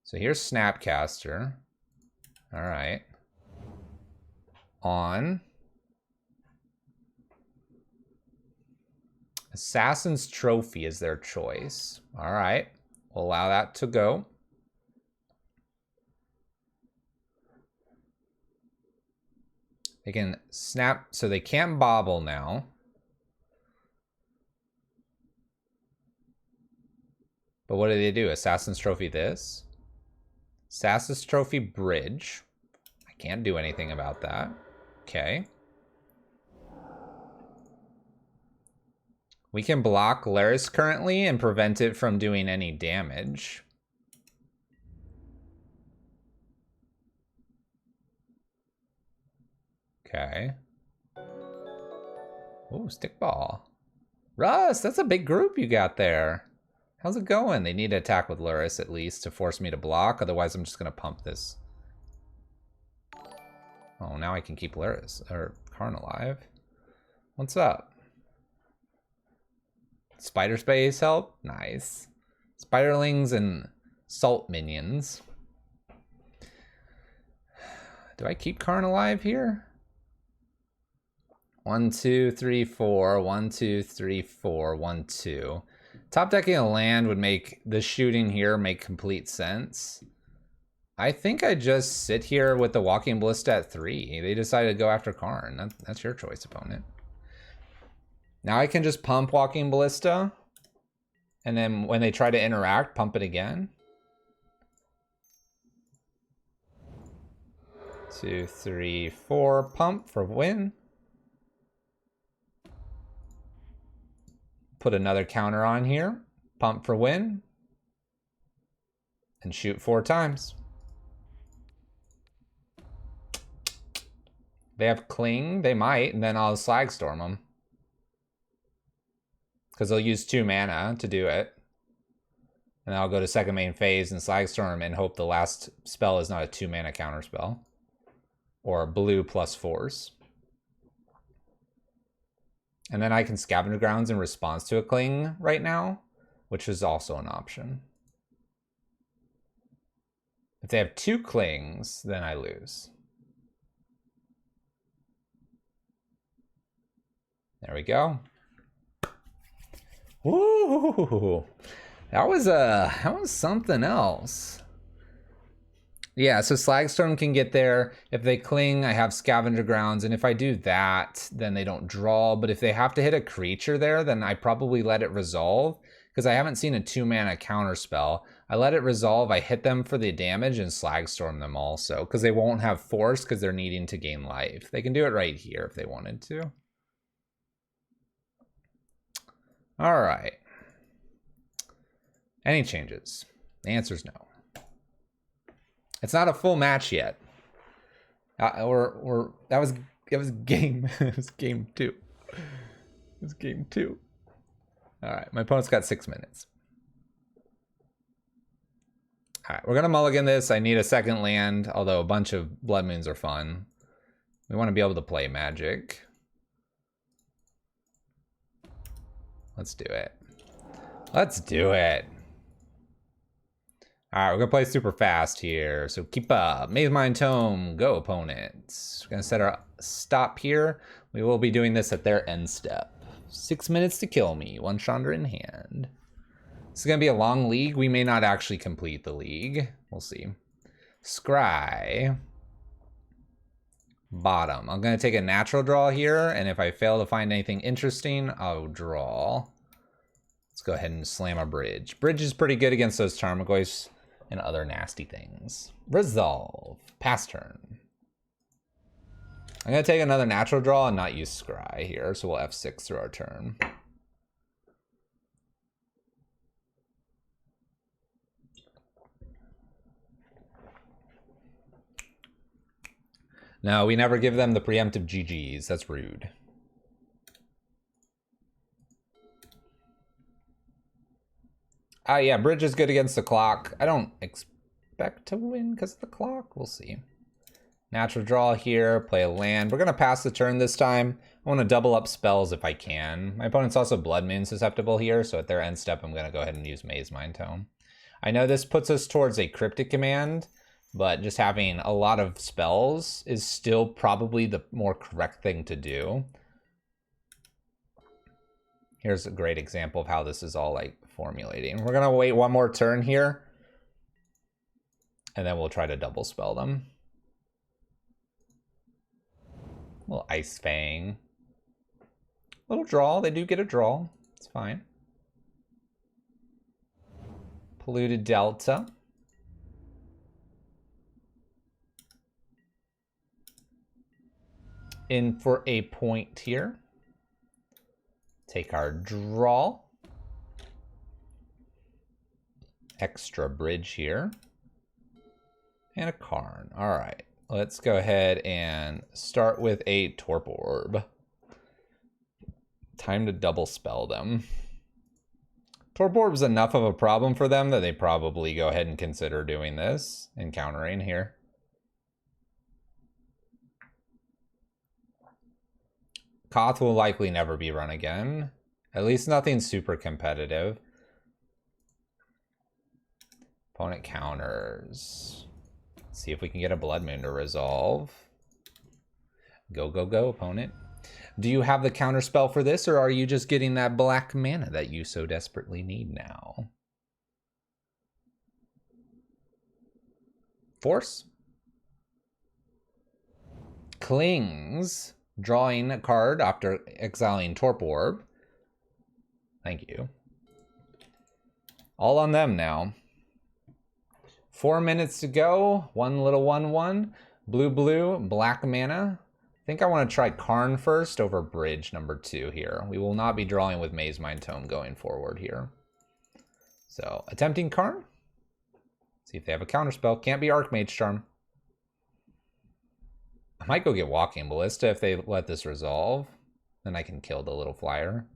So here's Snapcaster. All right. On. Assassin's Trophy is their choice. All right. We'll allow that to go. They can snap, so they can't bobble now. But what do they do? Assassin's Trophy this? Assassin's Trophy Bridge. I can't do anything about that. Okay. We can block Laris currently and prevent it from doing any damage. Okay. Ooh, Stickball. Russ, that's a big group you got there. How's it going? They need to attack with Luris at least to force me to block. Otherwise, I'm just going to pump this. Oh, now I can keep Luris or Karn alive. What's up? Spider Space help? Nice. Spiderlings and Salt minions. Do I keep Karn alive here? 1, 2, 3, 4. 1, 2, 3, 4. 1, 2. Top decking a land would make the shooting here make complete sense. I think I just sit here with the Walking Ballista at 3. They decided to go after Karn. That's your choice, opponent. Now I can just pump Walking Ballista. And then when they try to interact, pump it again. 2, 3, 4. Pump for win. Put another counter on here. Pump for win. And shoot 4 times. They have Cling. They might. And then I'll Slagstorm them. Because they'll use 2 mana to do it. And I'll go to second main phase and Slagstorm and hope the last spell is not a 2 mana counter spell. Or blue plus force. And then I can Scavenger Grounds in response to a Cling right now, which is also an option. If they have 2 Clings, then I lose. There we go. Ooh, that was something else. Yeah, so Slagstorm can get there. If they Cling, I have Scavenger Grounds, and if I do that, then they don't draw. But if they have to hit a creature there, then I probably let it resolve, because I haven't seen a 2 mana counter spell. I let it resolve, I hit them for the damage, and Slagstorm them also, because they won't have force, because they're needing to gain life. They can do it right here if they wanted to. All right. Any changes? The answer is no. It's not a full match yet. That was game. It was game 2. It was game 2. All right, my opponent's got 6 minutes. All right, we're gonna mulligan this. I need a second land, although a bunch of Blood Moons are fun. We want to be able to play Magic. Let's do it. Let's do it. All right, we're gonna play super fast here. So keep up. Maze Mind Tome, go opponents. We're gonna set our stop here. We will be doing this at their end step. 6 minutes to kill me, 1 Chandra in hand. This is gonna be a long league. We may not actually complete the league. We'll see. Scry. Bottom. I'm gonna take a natural draw here, and if I fail to find anything interesting, I'll draw. Let's go ahead and slam a bridge. Bridge is pretty good against those Tarmogoyfs and other nasty things. Resolve. Pass turn. I'm gonna take another natural draw and not use Scry here, so we'll F6 through our turn. No, we never give them the preemptive GGs. That's rude. Yeah, bridge is good against the clock. I don't expect to win because of the clock. We'll see. Natural draw here, play a land. We're gonna pass the turn this time. I wanna double up spells if I can. My opponent's also Blood Moon susceptible here, so at their end step, I'm gonna go ahead and use Maze Mind Tome. I know this puts us towards a Cryptic Command, but just having a lot of spells is still probably the more correct thing to do. Here's a great example of how this is all like formulating. We're gonna wait one more turn here, and then we'll try to double spell them. Little Ice Fang. Little draw, they do get a draw. It's fine. Polluted Delta. In for a point here. Take our draw. Extra bridge here. And a Karn. All right. Let's go ahead and start with a Torpor Orb. Time to double spell them. Torpor Orb's enough of a problem for them that they probably go ahead and consider doing this and countering here. Koth will likely never be run again. At least nothing super competitive. Opponent counters. Let's see if we can get a Blood Moon to resolve. Go, go, go, opponent. Do you have the counter spell for this, or are you just getting that black mana that you so desperately need now? Force. Clings. Drawing a card after exiling Torpor Orb. Thank you. All on them now. 4 minutes to go. One little 1/1. Blue, blue, black mana. I think I want to try Karn first over bridge number 2 here. We will not be drawing with Maze Mind Tome going forward here. So, attempting Karn. See if they have a counterspell. Can't be Archmage Charm. I might go get Walking Ballista if they let this resolve. Then I can kill the little flyer.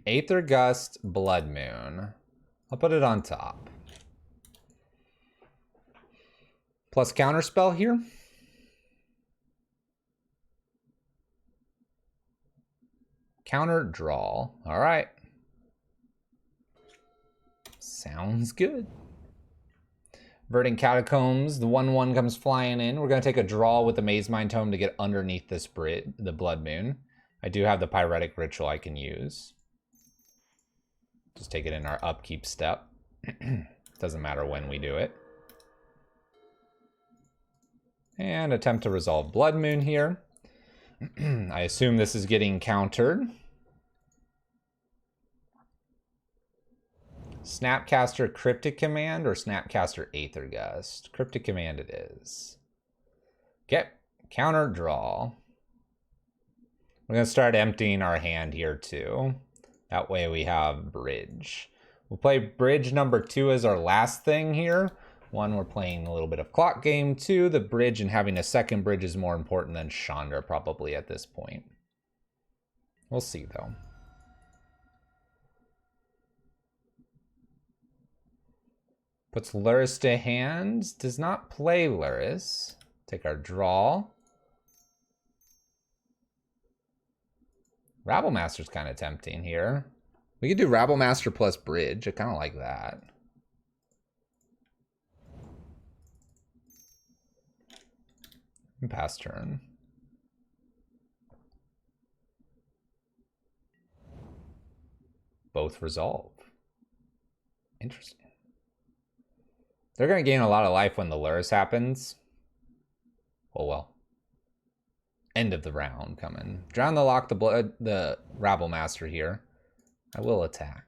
Aether Gust, Blood Moon. I'll put it on top. Plus counterspell here. Counter draw. All right. Sounds good. Verdant Catacombs, the 1/1 comes flying in. We're going to take a draw with the Maze Mind Tome to get underneath this the Blood Moon. I do have the Pyretic Ritual I can use. Just take it in our upkeep step. Doesn't matter when we do it. And attempt to resolve Blood Moon here. I assume this is getting countered. Snapcaster Cryptic Command or Snapcaster Aether Gust? Cryptic Command it is. Okay, counter draw. We're going to start emptying our hand here too. That way we have bridge. We'll play bridge number 2 as our last thing here. 1, we're playing a little bit of clock game. 2, the bridge and having a second bridge is more important than Chandra probably at this point. We'll see though. Puts Lurrus to hand. Does not play Lurrus. Take our draw. Rabblemaster's kind of tempting here. We could do Rabblemaster plus Bridge. I kind of like that. And pass turn. Both resolve. Interesting. They're going to gain a lot of life when the Lurrus happens. Oh well. End of the round coming. Drown the Lock, the Rabblemaster here. I will attack.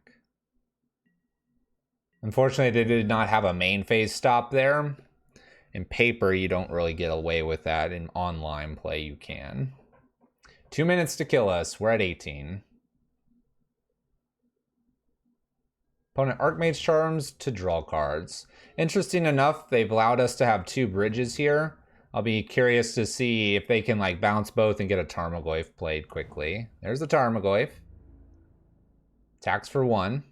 Unfortunately, they did not have a main phase stop there. In paper, you don't really get away with that. In online play, you can. 2 minutes to kill us. We're at 18. Opponent Archmage Charms to draw cards. Interesting enough, they've allowed us to have 2 bridges here. I'll be curious to see if they can like bounce both and get a Tarmogoyf played quickly. There's the Tarmogoyf. Attacks for 1.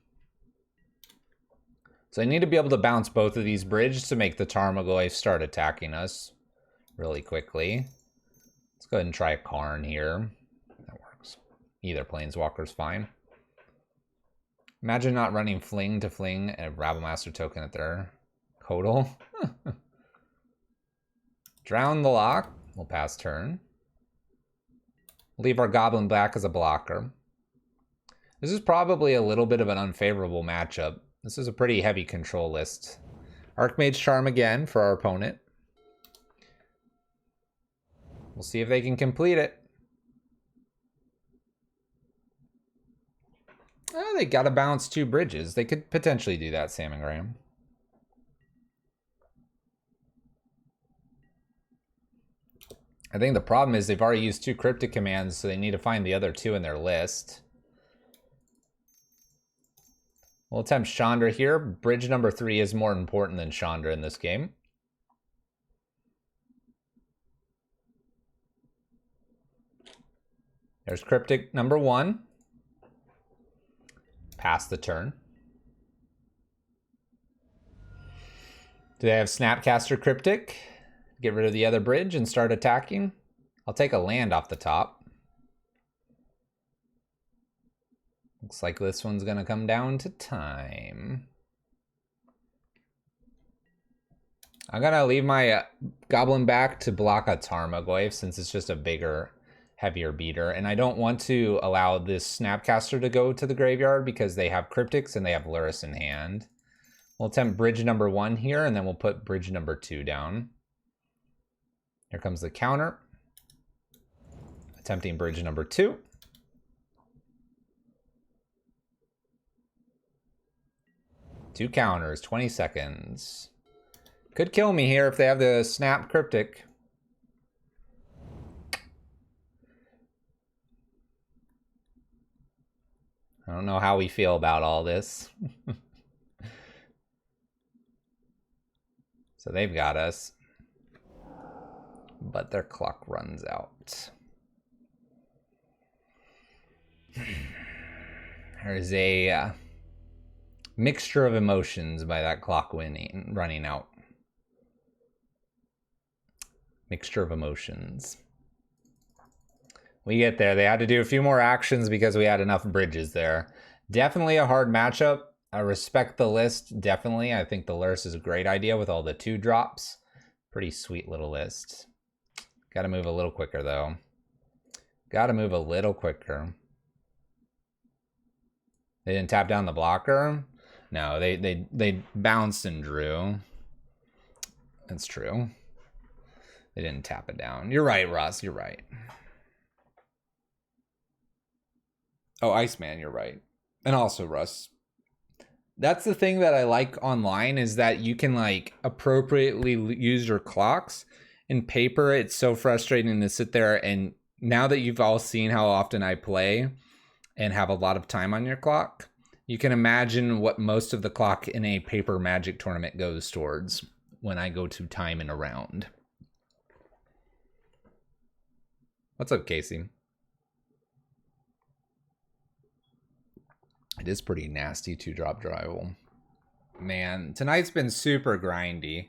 So I need to be able to bounce both of these bridges to make the Tarmogoyf start attacking us really quickly. Let's go ahead and try a Karn here. That works. Either Planeswalker's fine. Imagine not running Fling to Fling and a Rabblemaster token at their Codal. Drown the Lock. We'll pass turn. Leave our Goblin back as a blocker. This is probably a little bit of an unfavorable matchup. This is a pretty heavy control list. Archmage Charm again for our opponent. We'll see if they can complete it. Oh, they got to bounce 2 bridges. They could potentially do that, Sam and Graham. I think the problem is they've already used 2 Cryptic commands, so they need to find the other 2 in their list. We'll attempt Chandra here. Bridge number 3 is more important than Chandra in this game. There's Cryptic number 1. Pass the turn. Do they have Snapcaster Cryptic? Get rid of the other bridge and start attacking. I'll take a land off the top. Looks like this one's gonna come down to time. I'm gonna leave my Goblin back to block a Tarmogoyf since it's just a bigger, heavier beater. And I don't want to allow this Snapcaster to go to the graveyard because they have Cryptics and they have Lurrus in hand. We'll attempt bridge number 1 here and then we'll put bridge number 2 down. Here comes the counter. Attempting bridge number 2. Two counters, 20 seconds. Could kill me here if they have the Snap Cryptic. I don't know how we feel about all this. So they've got us. But their clock runs out. There's a mixture of emotions by that clock running out. Mixture of emotions. We get there. They had to do a few more actions because we had enough bridges there. Definitely a hard matchup. I respect the list, definitely. I think the Lurrus is a great idea with all the 2 drops. Pretty sweet little list. Gotta move a little quicker though. Gotta move a little quicker. They didn't tap down the blocker. No, they bounced and drew. That's true. They didn't tap it down. You're right, Russ. You're right. Oh, Iceman, you're right. And also, Russ. That's the thing that I like online is that you can like appropriately use your clocks. In paper, it's so frustrating to sit there and now that you've all seen how often I play and have a lot of time on your clock, you can imagine what most of the clock in a paper Magic tournament goes towards when I go to time in a round. What's up, Casey? It is pretty nasty 2-drop Drival. Man, tonight's been super grindy.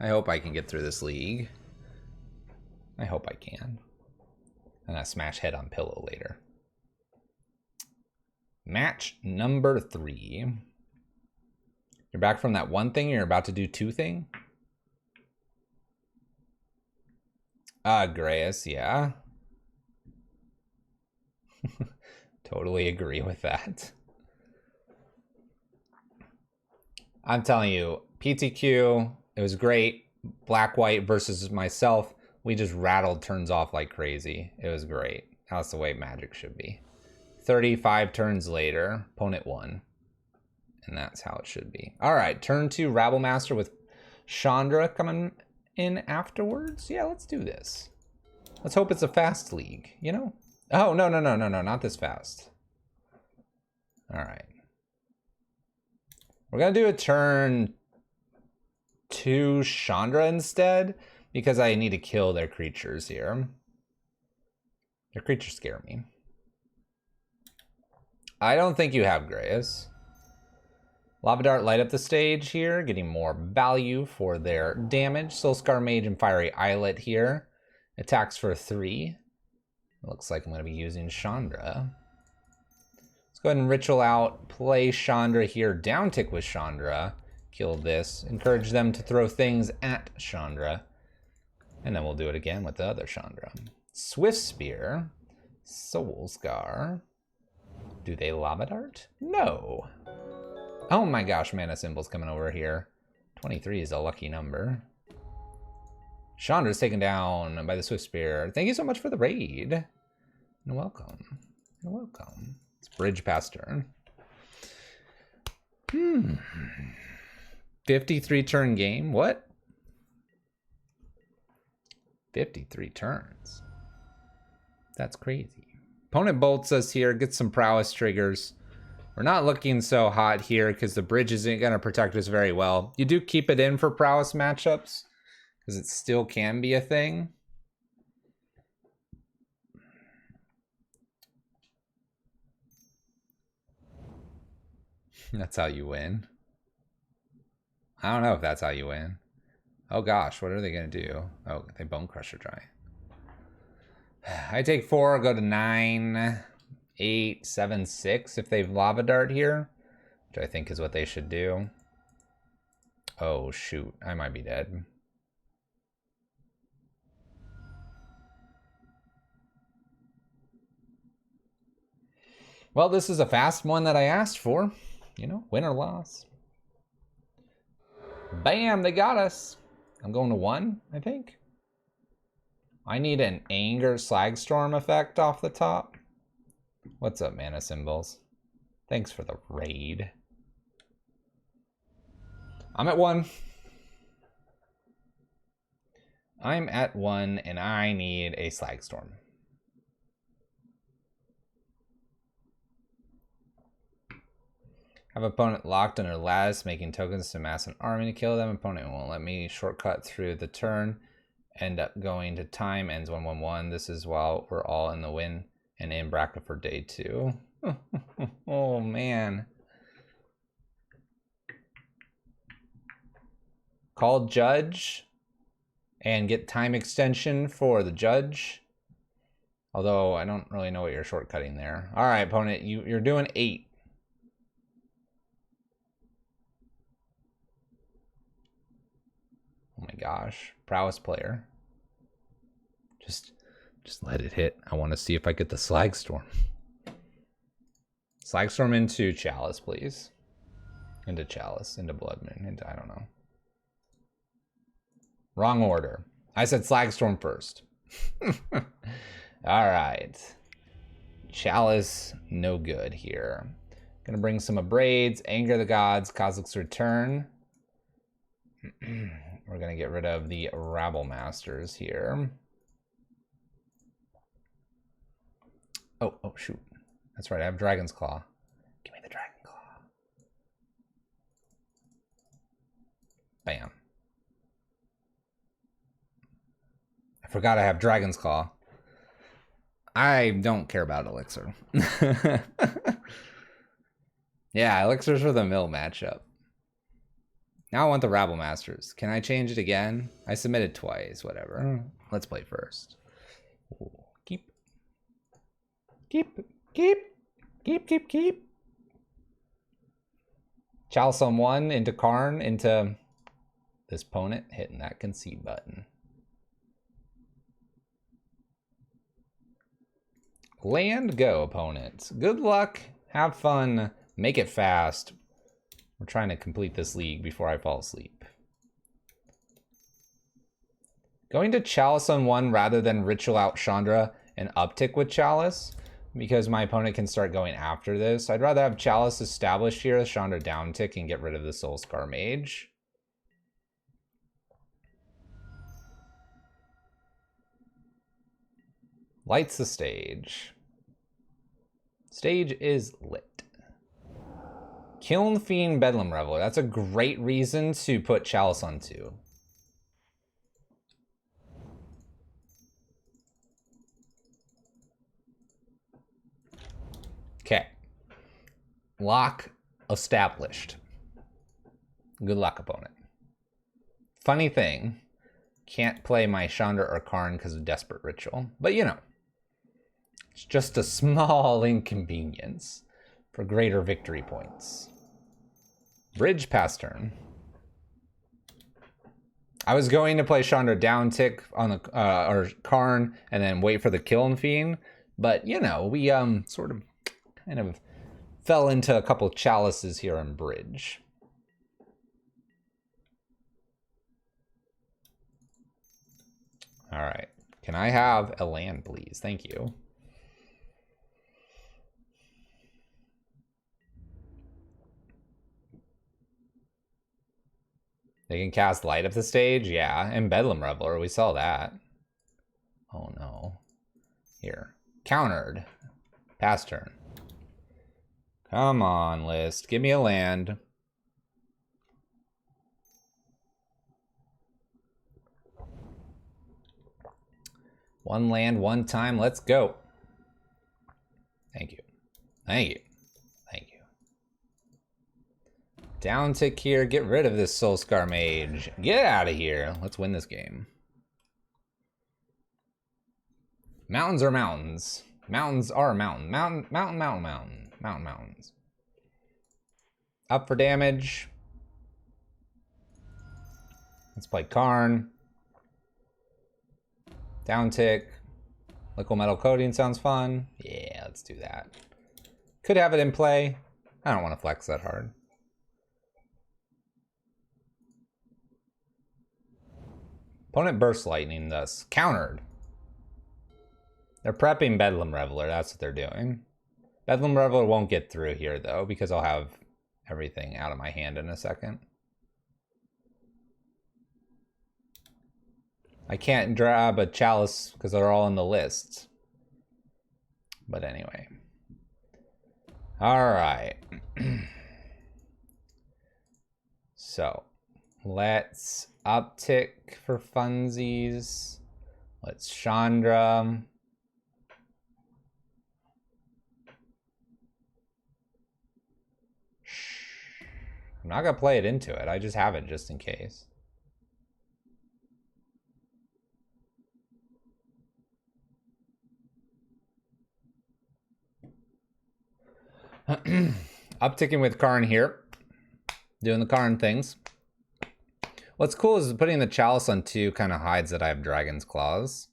I hope I can get through this league. I hope I can. And I smash head on pillow later. Match number 3. You're back from that one thing, you're about to do 2 thing? Grace, yeah. Totally agree with that. I'm telling you, PTQ, it was great. Black, white versus myself. We just rattled turns off like crazy. It was great. That's the way Magic should be. 35 turns later, opponent won. And that's how it should be. All right, turn 2, Rabblemaster with Chandra coming in afterwards. Yeah, let's do this. Let's hope it's a fast league, you know? Oh, no, not this fast. All right. We're gonna do a turn 2 Chandra instead, because I need to kill their creatures here. Their creatures scare me. I don't think you have Grace. Lava Dart light up the stage here, getting more value for their damage. Soulscar Mage and Fiery Islet here. Attacks for 3. It looks like I'm going to be using Chandra. Let's go ahead and Ritual out, play Chandra here, down tick with Chandra. Kill this, encourage them to throw things at Chandra. And then we'll do it again with the other Chandra. Swift Spear, Soulscar. Do they Lava Dart? No. Oh my gosh, Mana Symbol's coming over here. 23 is a lucky number. Chandra's taken down by the Swift Spear. Thank you so much for the raid. And welcome. And welcome. It's bridge past turn. 53 turn game. What? 53 turns. That's crazy. Opponent bolts us here, gets some prowess triggers. We're not looking so hot here because the bridge isn't going to protect us very well. You do keep it in for prowess matchups because it still can be a thing. That's how you win. I don't know if that's how you win. Oh gosh, what are they going to do? Oh, they Bone Crusher Giant. I take 4, go to 9, 8, 7, 6 if they've Lava Dart here, which I think is what they should do. Oh shoot, I might be dead. Well, this is a fast one that I asked for. You know, win or loss. Bam, they got us. I'm going to 1, I think. I need an Anger Slagstorm effect off the top. What's up, Mana Symbols? Thanks for the raid. I'm at 1. I'm at 1, and I need a Slagstorm. Have opponent locked under lattice, making tokens to mass an army to kill them. Opponent won't let me shortcut through the turn. End up going to time, ends 1/1/1. This is while we're all in the win and in bracket for day 2. Oh man. Call Judge and get time extension for the Judge. Although I don't really know what you're shortcutting there. All right, opponent, you're doing 8. Oh my gosh, prowess player. Just let it hit. I want to see if I get the Slagstorm. Slagstorm into Chalice, please. Into Chalice, into Blood Moon, into I don't know. Wrong order. I said Slagstorm first. All right. Chalice, no good here. Gonna bring some Abrades, Anger the Gods, Kozilek's Return. We're gonna get rid of the Rabblmasters here. Oh shoot. That's right, I have Dragon's Claw. Give me the Dragon Claw. Bam. I forgot I have Dragon's Claw. I don't care about Elixir. Yeah, Elixir's for the mill matchup. Now I want the Rabblmasters. Can I change it again? I submitted twice, whatever. Let's play first. Ooh, keep. Chalice on 1 into Karn into this opponent hitting that concede button. Land go, opponent. Good luck. Have fun. Make it fast. We're trying to complete this league before I fall asleep. Going to Chalice on 1 rather than Ritual out Chandra and uptick with Chalice, because my opponent can start going after this. I'd rather have Chalice established here, Chandra downtick, and get rid of the Soulscar Mage. Lights the stage. Stage is lit. Kiln Fiend Bedlam Reveler. That's a great reason to put Chalice on 2. Okay. Lock established. Good luck, opponent. Funny thing, can't play my Chandra or Karn because of Desperate Ritual. But you know, it's just a small inconvenience for greater victory points. Bridge pass turn. I was going to play Chandra downtick on the or Karn and then wait for the Kiln Fiend, but you know, we sort of kind of fell into a couple chalices here on bridge. All right. Can I have a land, please? Thank you. They can cast Light Up the Stage? Yeah, and Bedlam Reveler, we saw that. Oh no. Here. Countered. Pass turn. Come on, list. Give me a land. One land, one time. Let's go. Thank you. Thank you. Thank you. Downtick here. Get rid of this Soulscar Mage. Get out of here. Let's win this game. Mountains are mountains. Mountains are mountain. Mountains. Up for damage. Let's play Karn. Downtick. Liquid Metal Coating sounds fun. Yeah, let's do that. Could have it in play. I don't want to flex that hard. Opponent Burst Lightning thus. Countered. They're prepping Bedlam Reveler. That's what they're doing. Bedlam Reveler won't get through here, though, because I'll have everything out of my hand in a second. I can't grab a Chalice because they're all in the list. But anyway. All right. So, let's uptick for funsies. Let's Chandra. I'm not going to play it into it. I just have it just in case. Upticking with Karn here. Doing the Karn things. What's cool is putting the Chalice on 2 kind of hides that I have Dragon's Claws.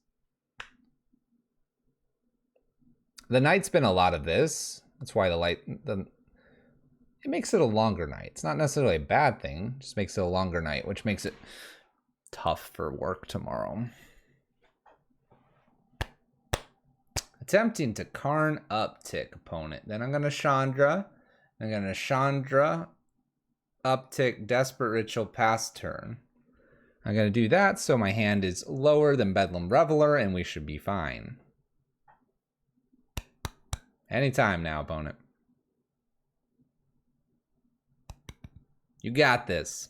The Knight's been a lot of this. That's why it makes it a longer night. It's not necessarily a bad thing. It just makes it a longer night, which makes it tough for work tomorrow. Attempting to Karn uptick opponent. Then I'm going to Chandra. I'm going to Chandra uptick Desperate Ritual pass turn. I'm going to do that so my hand is lower than Bedlam Reveler and we should be fine. Anytime now, opponent. You got this.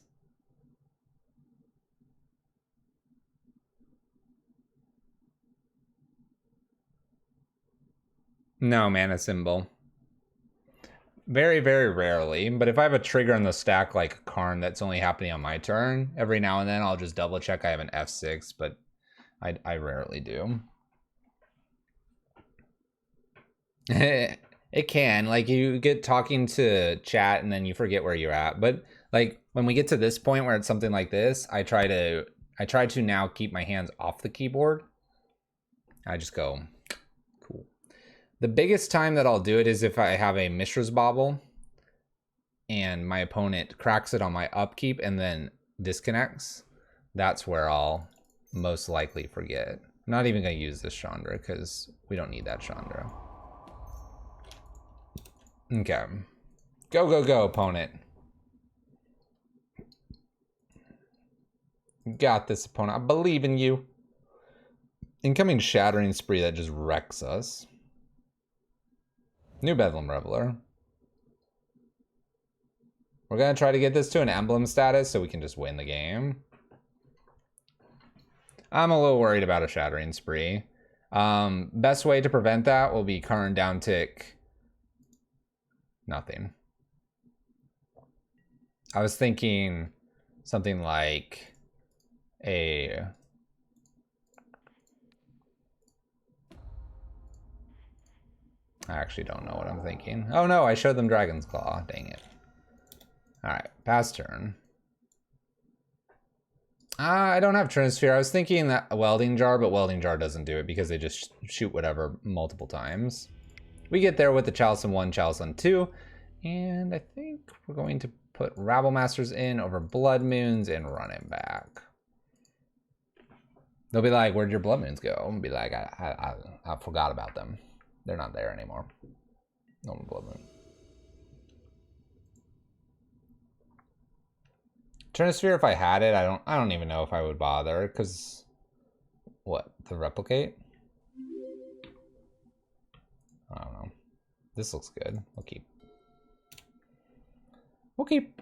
No mana symbol. Very, very rarely. But if I have a trigger in the stack like Karn that's only happening on my turn, every now and then I'll just double check I have an F6, but I rarely do. It It can. Like, you get talking to chat and then you forget where you're at. But, like, when we get to this point where it's something like this, I try to now keep my hands off the keyboard. I just go, cool. The biggest time that I'll do it is if I have a Mishra's Bauble and my opponent cracks it on my upkeep and then disconnects. That's where I'll most likely forget. I'm not even going to use this Chandra because we don't need that Chandra. Okay. Go, go, go, opponent. You got this, opponent. I believe in you. Incoming Shattering Spree that just wrecks us. New Bedlam Reveler. We're going to try to get this to an emblem status so we can just win the game. I'm a little worried about a Shattering Spree. Best way to prevent that will be Karn down tick. Nothing. I was thinking something like a... I actually don't know what I'm thinking. Oh no, I showed them Dragon's Claw. Dang it. Alright, pass turn. I don't have Trinisphere. I was thinking that a Welding Jar, but Welding Jar doesn't do it because they just shoot whatever multiple times. We get there with the Chalice on 1, Chalice on 2. And I think we're going to put Rabble Masters in over Blood Moons and run it back. They'll be like, where'd your Blood Moons go? And be like, I forgot about them. They're not there anymore. No more Blood Moon. Trinisphere, if I had it, I don't even know if I would bother, because what? The replicate? I don't know. This looks good. We'll keep. We'll keep.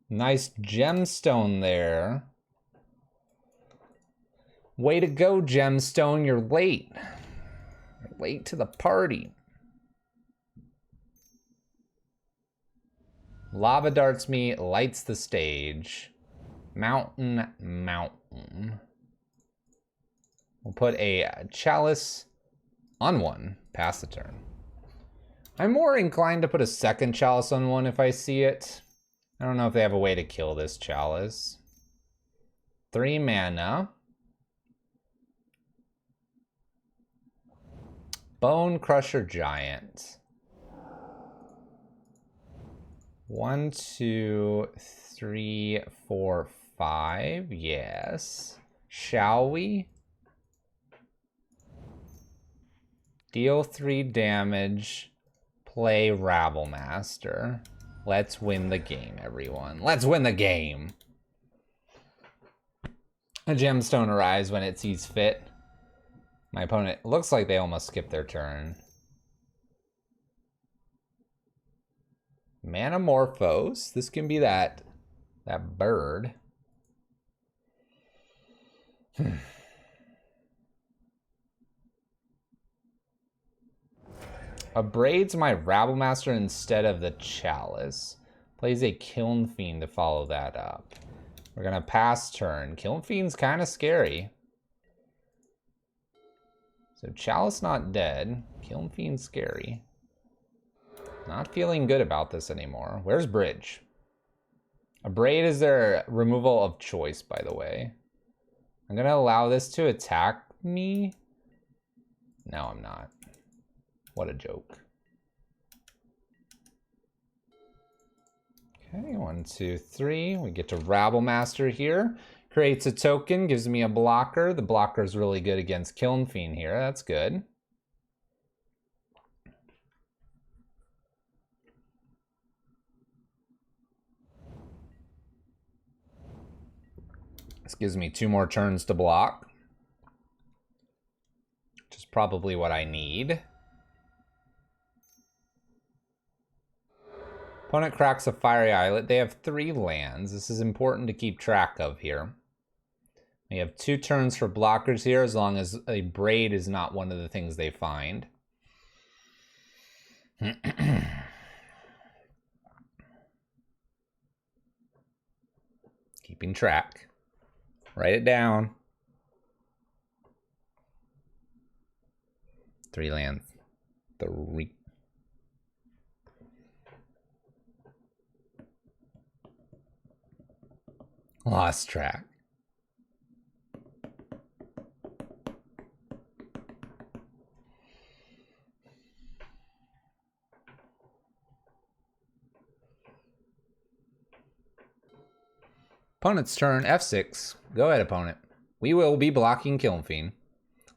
Nice gemstone there. Way to go, gemstone. You're late. You're late to the party. Lava darts me, lights the stage. Mountain. We'll put a Chalice on 1, pass the turn. I'm more inclined to put a second Chalice on 1 if I see it. I don't know if they have a way to kill this Chalice. 3 mana. Bone Crusher Giant. 1, 2, 3, 4, 5. Yes. Shall we? Deal 3 damage. Play Rabble Master. Let's win the game, everyone. Let's win the game. A gemstone arrives when it sees fit. My opponent looks like they almost skipped their turn. Manamorphose. This can be that bird. Abrades my Rabble Master instead of the Chalice. Plays a Kiln Fiend to follow that up. We're gonna pass turn. Kiln Fiend's kind of scary. So Chalice not dead. Kiln Fiend's scary. Not feeling good about this anymore. Where's Bridge? Abrade is their removal of choice, by the way. I'm gonna allow this to attack me. No, I'm not. What a joke. Okay, 1, 2, 3. We get to Rabble Master here. Creates a token, gives me a blocker. The blocker is really good against Kiln Fiend here. That's good. This gives me 2 more turns to block, which is probably what I need. Opponent cracks a Fiery Islet. They have 3 lands. This is important to keep track of here. We have 2 turns for blockers here, as long as a Braid is not one of the things they find. Keeping track. Write it down. 3 lands. 3. Lost track. Opponent's turn, F6. Go ahead, opponent. We will be blocking Kiln Fiend.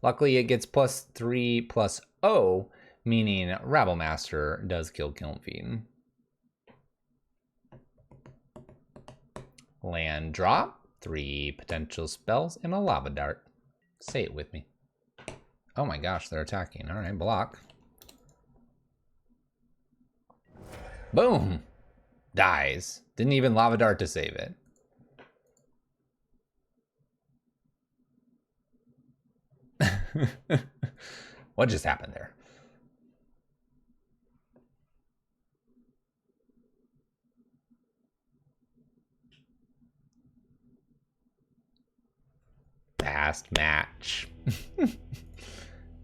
Luckily, it gets +3/+0, meaning Rabblemaster does kill Kiln Fiend. Land drop, 3 potential spells, and a Lava Dart. Say it with me. Oh my gosh, they're attacking. All right, block. Boom! Dies. Didn't even Lava Dart to save it. What just happened there? Fast match.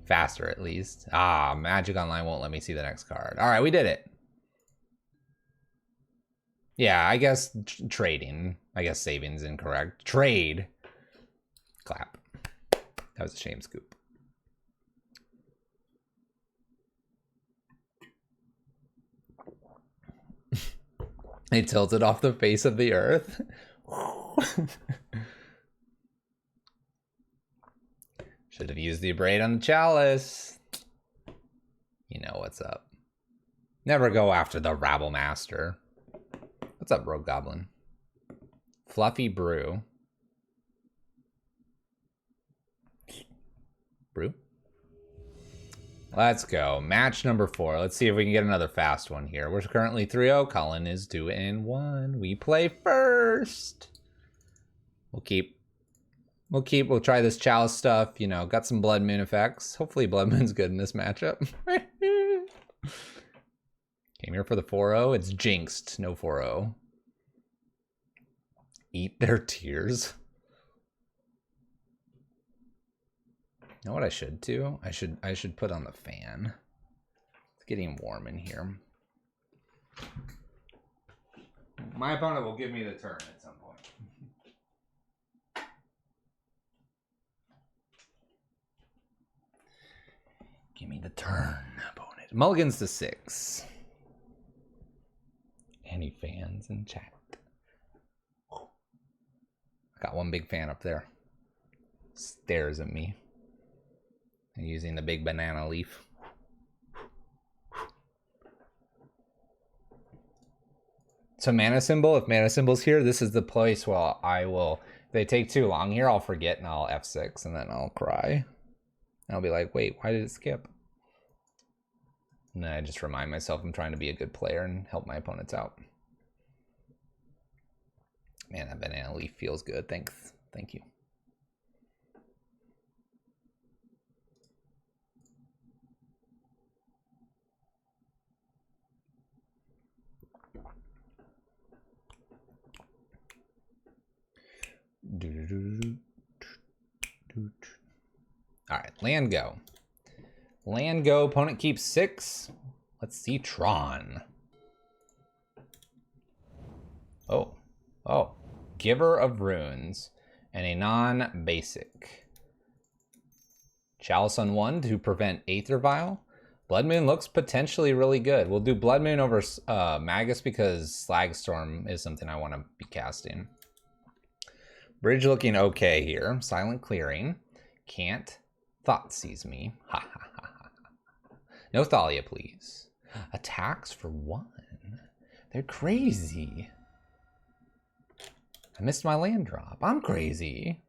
Faster, at least. Ah, Magic Online won't let me see the next card. All right, we did it. Yeah, I guess trading. I guess saving's incorrect. Trade. Clap. That was a shame scoop. They tilted off the face of the earth. Should have used the Abrade on the Chalice. You know what's up. Never go after the Rabblemaster. What's up, Rogue Goblin? Fluffy Brew. Brew? Let's go. Match number 4. Let's see if we can get another fast one here. We're currently 3-0. Cullen is 2-1. We play first. We'll try this Chalice stuff. You know, got some Blood Moon effects. Hopefully Blood Moon's good in this matchup. Came here for the 4-0. It's jinxed. No 4-0. Eat their tears. You know what I should do? I should put on the fan. It's getting warm in here. My opponent will give me the turn at some point. Give me the turn, opponent. Mulligan's to 6. Any fans in chat? I got one big fan up there. Stares at me. And using the big banana leaf. So Mana Symbol, if Mana Symbol's here, this is the place where I will, if they take too long here, I'll forget and I'll F6 and then I'll cry. And I'll be like, wait, why did it skip? And then I just remind myself I'm trying to be a good player and help my opponents out. Man, that banana leaf feels good. Thanks. Thank you. All right, land go. Land go, opponent keeps 6. Let's see Tron. Oh, Giver of Runes and a non-basic. Chalice on 1 to prevent Aether Vial. Blood Moon looks potentially really good. We'll do Blood Moon over Magus because Slagstorm is something I want to be casting. Bridge looking okay here. Silent Clearing. Can't. Thoughtseize me. Ha ha ha ha. No Thalia, please. Attacks for 1. They're crazy. I missed my land drop. I'm crazy.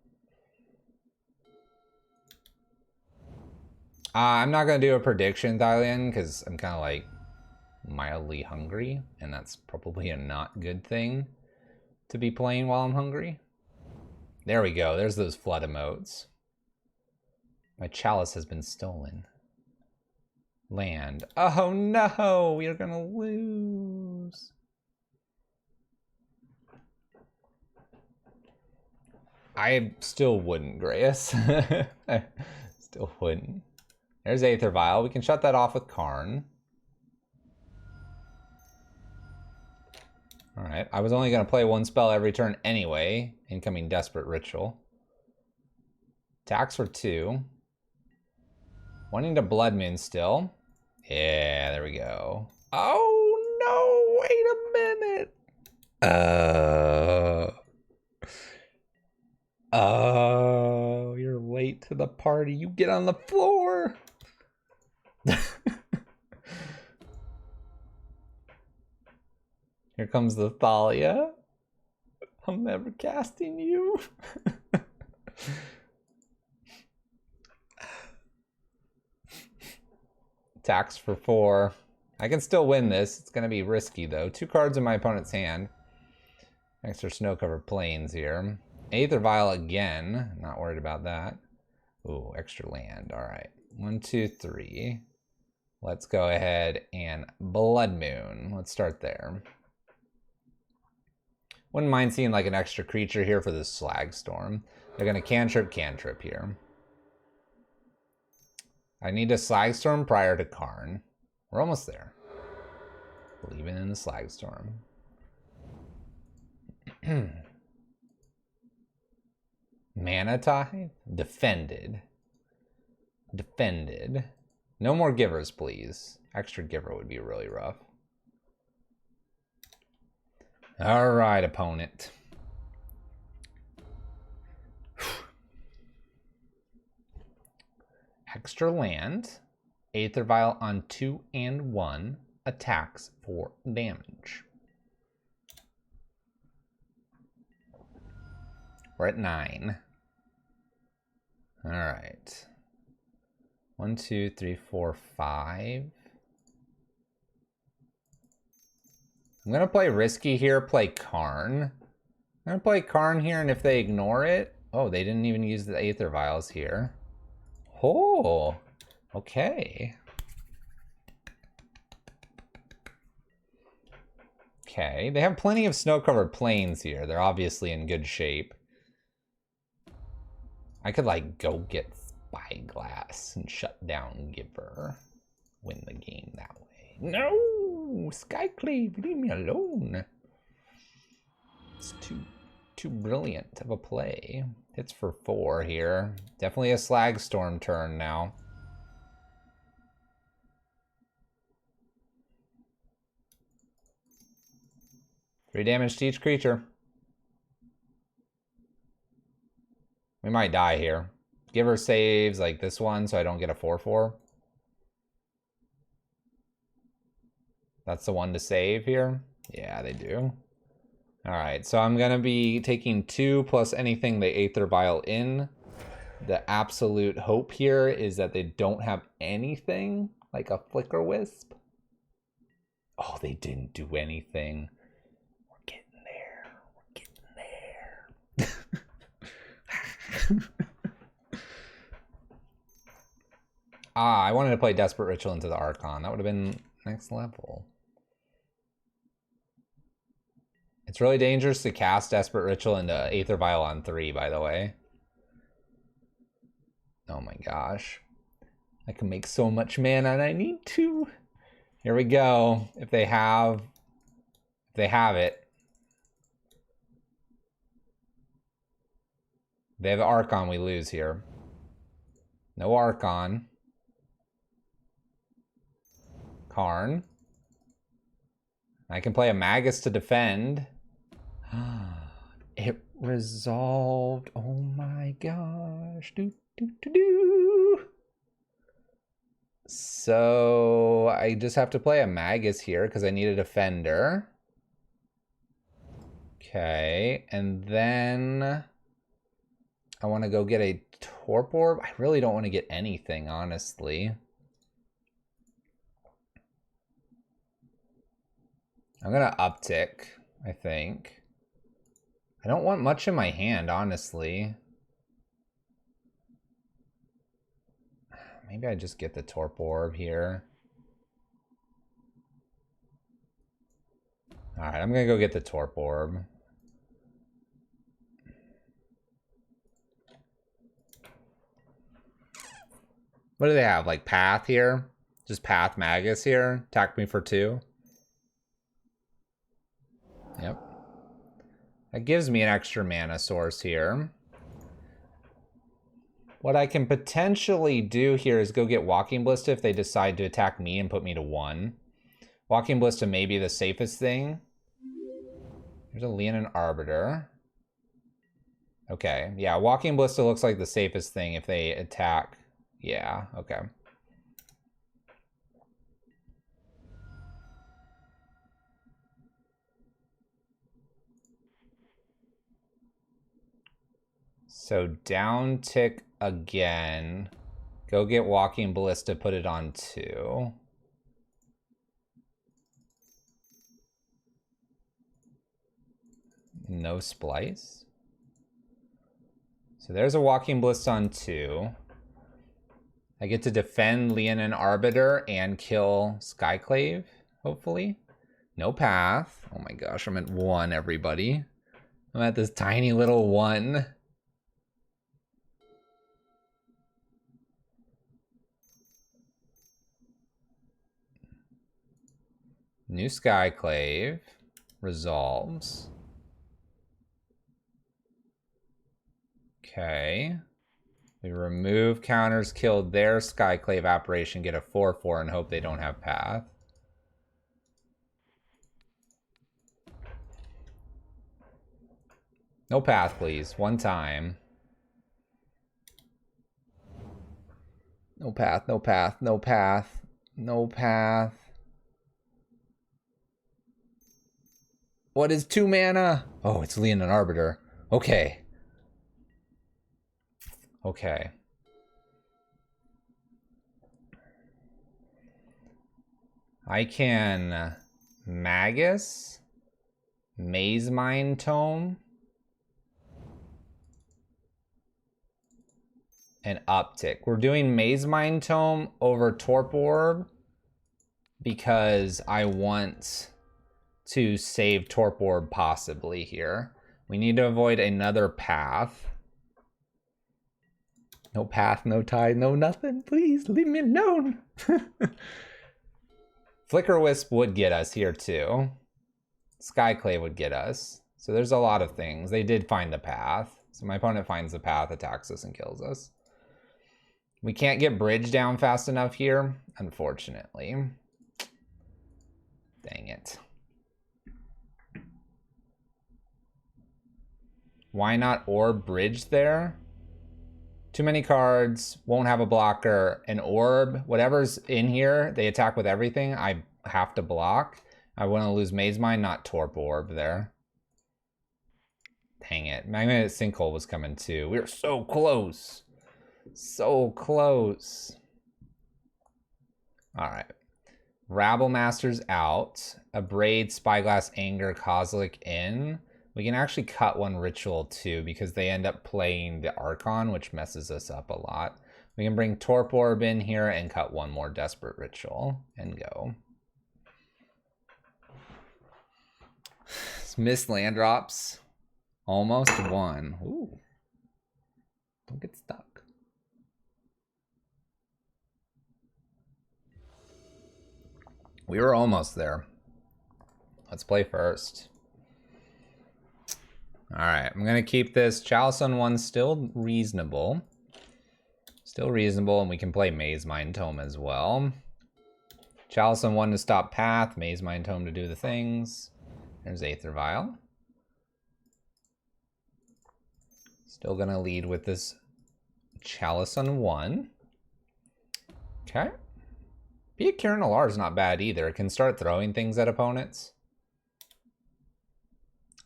I'm not going to do a prediction, Thailand, because I'm kind of like mildly hungry, and that's probably a not good thing to be playing while I'm hungry. There we go. There's those flood emotes. My Chalice has been stolen. Land. Oh no, we are going to lose. I still wouldn't, Grayus. I still wouldn't. There's Aether Vial. We can shut that off with Karn. Alright, I was only going to play one spell every turn anyway. Incoming Desperate Ritual. Attacks for 2. Wanting to Blood Moon still. Yeah, there we go. Oh, no, wait a minute. Oh, you're late to the party. You get on the floor. Here comes the Thalia. I'm never casting you. Attacks for 4. I can still win this. It's going to be risky, though. 2 cards in my opponent's hand. Extra snow-covered plains here. Aether Vial again. Not worried about that. Ooh, extra land. All right. 1, 2, 3. Let's go ahead and Blood Moon. Let's start there. Wouldn't mind seeing like an extra creature here for this Slagstorm. They're going to cantrip here. I need a Slagstorm prior to Karn. We're almost there. Believing in the Slagstorm. Mana Tithe? Defended. Defended. No more givers, please. Extra giver would be really rough. All right, opponent. Extra land. Aether Vial on 2 and 1. Attacks for damage. We're at 9. All right. 1, 2, 3, 4, 5. I'm going to play risky here, play Karn. I'm going to play Karn here, and if they ignore it... Oh, they didn't even use the Aether Vials here. Oh, okay. Okay, they have plenty of snow-covered plains here. They're obviously in good shape. I could, like, go get Spyglass and shut down Giver. Win the game that way. No! Skyclave, leave me alone. It's too brilliant of a play. Hits for 4 here. Definitely a Slagstorm turn now. Three damage to each creature. We might die here. Giver saves like this one so I don't get a 4/4. That's the one to save here? Yeah, they do. Alright, so I'm going to be taking 2 plus anything they Aether Vial in. The absolute hope here is that they don't have anything like a Flicker Wisp. Oh, they didn't do anything. We're getting there. We're getting there. I wanted to play Desperate Ritual into the Archon. That would have been next level. It's really dangerous to cast Desperate Ritual into Aether Vial on 3, by the way. Oh my gosh. I can make so much mana and I need to. Here we go. If they have it. They have Archon, we lose here. No Archon. Karn. I can play a Magus to defend. It resolved. Oh my gosh. So I just have to play a Magus here because I need a defender. Okay, and then I want to go get a Torp Orb. I really don't want to get anything, honestly. I'm gonna uptick, I think. I don't want much in my hand, honestly. Maybe I just get the Torp Orb here. Alright, I'm gonna go get the Torp Orb. What do they have? Like Path here? Just Path Magus here? Attack me for 2. Yep. That gives me an extra mana source here. What I can potentially do here is go get Walking Ballista if they decide to attack me and put me to 1. Walking Ballista may be the safest thing. There's a Leonin Arbiter. Okay, yeah, Walking Ballista looks like the safest thing if they attack. Yeah, okay. So down tick again. Go get Walking Ballista, put it on 2. No splice. So there's a Walking Ballista on 2. I get to defend Leonin Arbiter and kill Skyclave, hopefully. No path. Oh my gosh, I'm at 1, everybody. I'm at this tiny little 1. New Skyclave resolves. Okay. We remove counters, kill their Skyclave Apparition, get a 4/4, and hope they don't have path. No path, please. One time. No path, no path, no path, no path. What is 2 mana? Oh, it's Leonin Arbiter. Okay. Okay. I can Magus, Mazemind Tome, and Uptick. We're doing Mazemind Tome over Torp Orb because I want to save Torp Orb possibly here. We need to avoid another path. No path, no tide, no nothing. Please leave me alone. Flicker Wisp would get us here too. Skyclave would get us. So there's a lot of things. They did find the path. So my opponent finds the path, attacks us, and kills us. We can't get bridge down fast enough here, unfortunately. Dang it. Why not Orb Bridge there? Too many cards, won't have a blocker. An Orb, whatever's in here, they attack with everything. I have to block. I want to lose Mazemind, not Torp Orb there. Dang it. Magnetic Sinkhole was coming too. We were so close. So close. Alright. Rabble Master's out. Abrade, Spyglass, Anger, Kozilek in. We can actually cut 1 ritual too because they end up playing the Archon, which messes us up a lot. We can bring Torp Orb in here and cut 1 more Desperate Ritual and go. Missed land drops. Almost 1. Ooh. Don't get stuck. We were almost there. Let's play first. Alright, I'm going to keep this Chalice on 1 still reasonable. Still reasonable, and we can play Mazemind Tome as well. Chalice on 1 to stop path, Mazemind Tome to do the things. There's Aether Vial. Still going to lead with this Chalice on 1. Okay. Pia Kiran Alar is not bad either. It can start throwing things at opponents.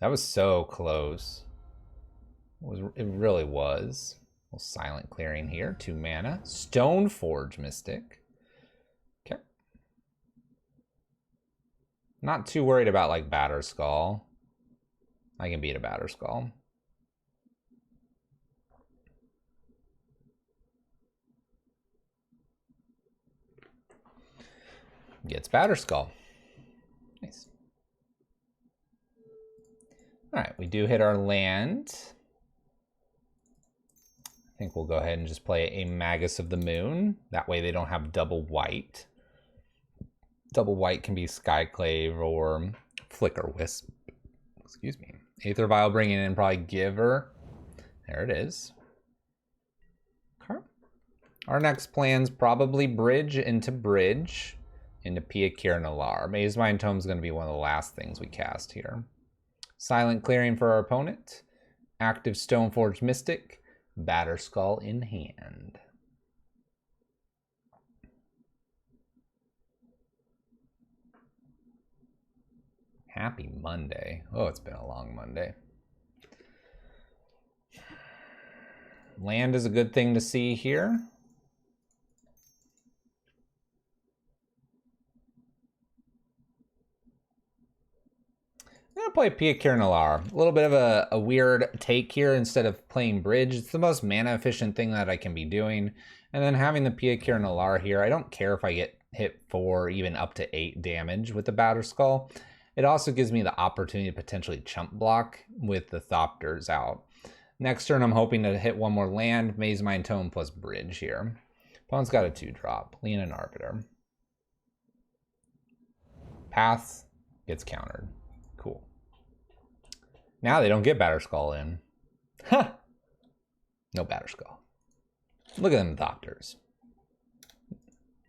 That was so close. It really was. A little silent clearing here. 2 mana. Stoneforge Mystic. Okay. Not too worried about like Batterskull. I can beat a Batterskull. Gets Batterskull. Nice. All right, we do hit our land. I think we'll go ahead and just play a Magus of the Moon. That way they don't have double white. Double white can be Skyclave or Flicker Wisp. Excuse me. Aether Vial bringing in probably Giver. There it is. Okay. Our next plan's probably Bridge into Pia Nalar. Maze Mind Tome is going to be one of the last things we cast here. Silent Clearing for our opponent. Active Stoneforge Mystic. Batterskull in hand. Happy Monday. Oh, it's been a long Monday. Land is a good thing to see here. I'm going to play Pia Nalar. A little bit of a weird take here. Instead of playing Bridge, it's the most mana efficient thing that I can be doing. And then having the Pia Nalar here, I don't care if I get hit 4, even up to 8 damage with the Batterskull. It also gives me the opportunity to potentially chump block with the Thopters out. Next turn, I'm hoping to hit one more land, Maze Mind Tome plus Bridge here. Opponent's got a 2-drop, Leonin Arbiter. Path gets countered. Cool. Now they don't get Batterskull in. Huh. No Batterskull. Look at them Thopters.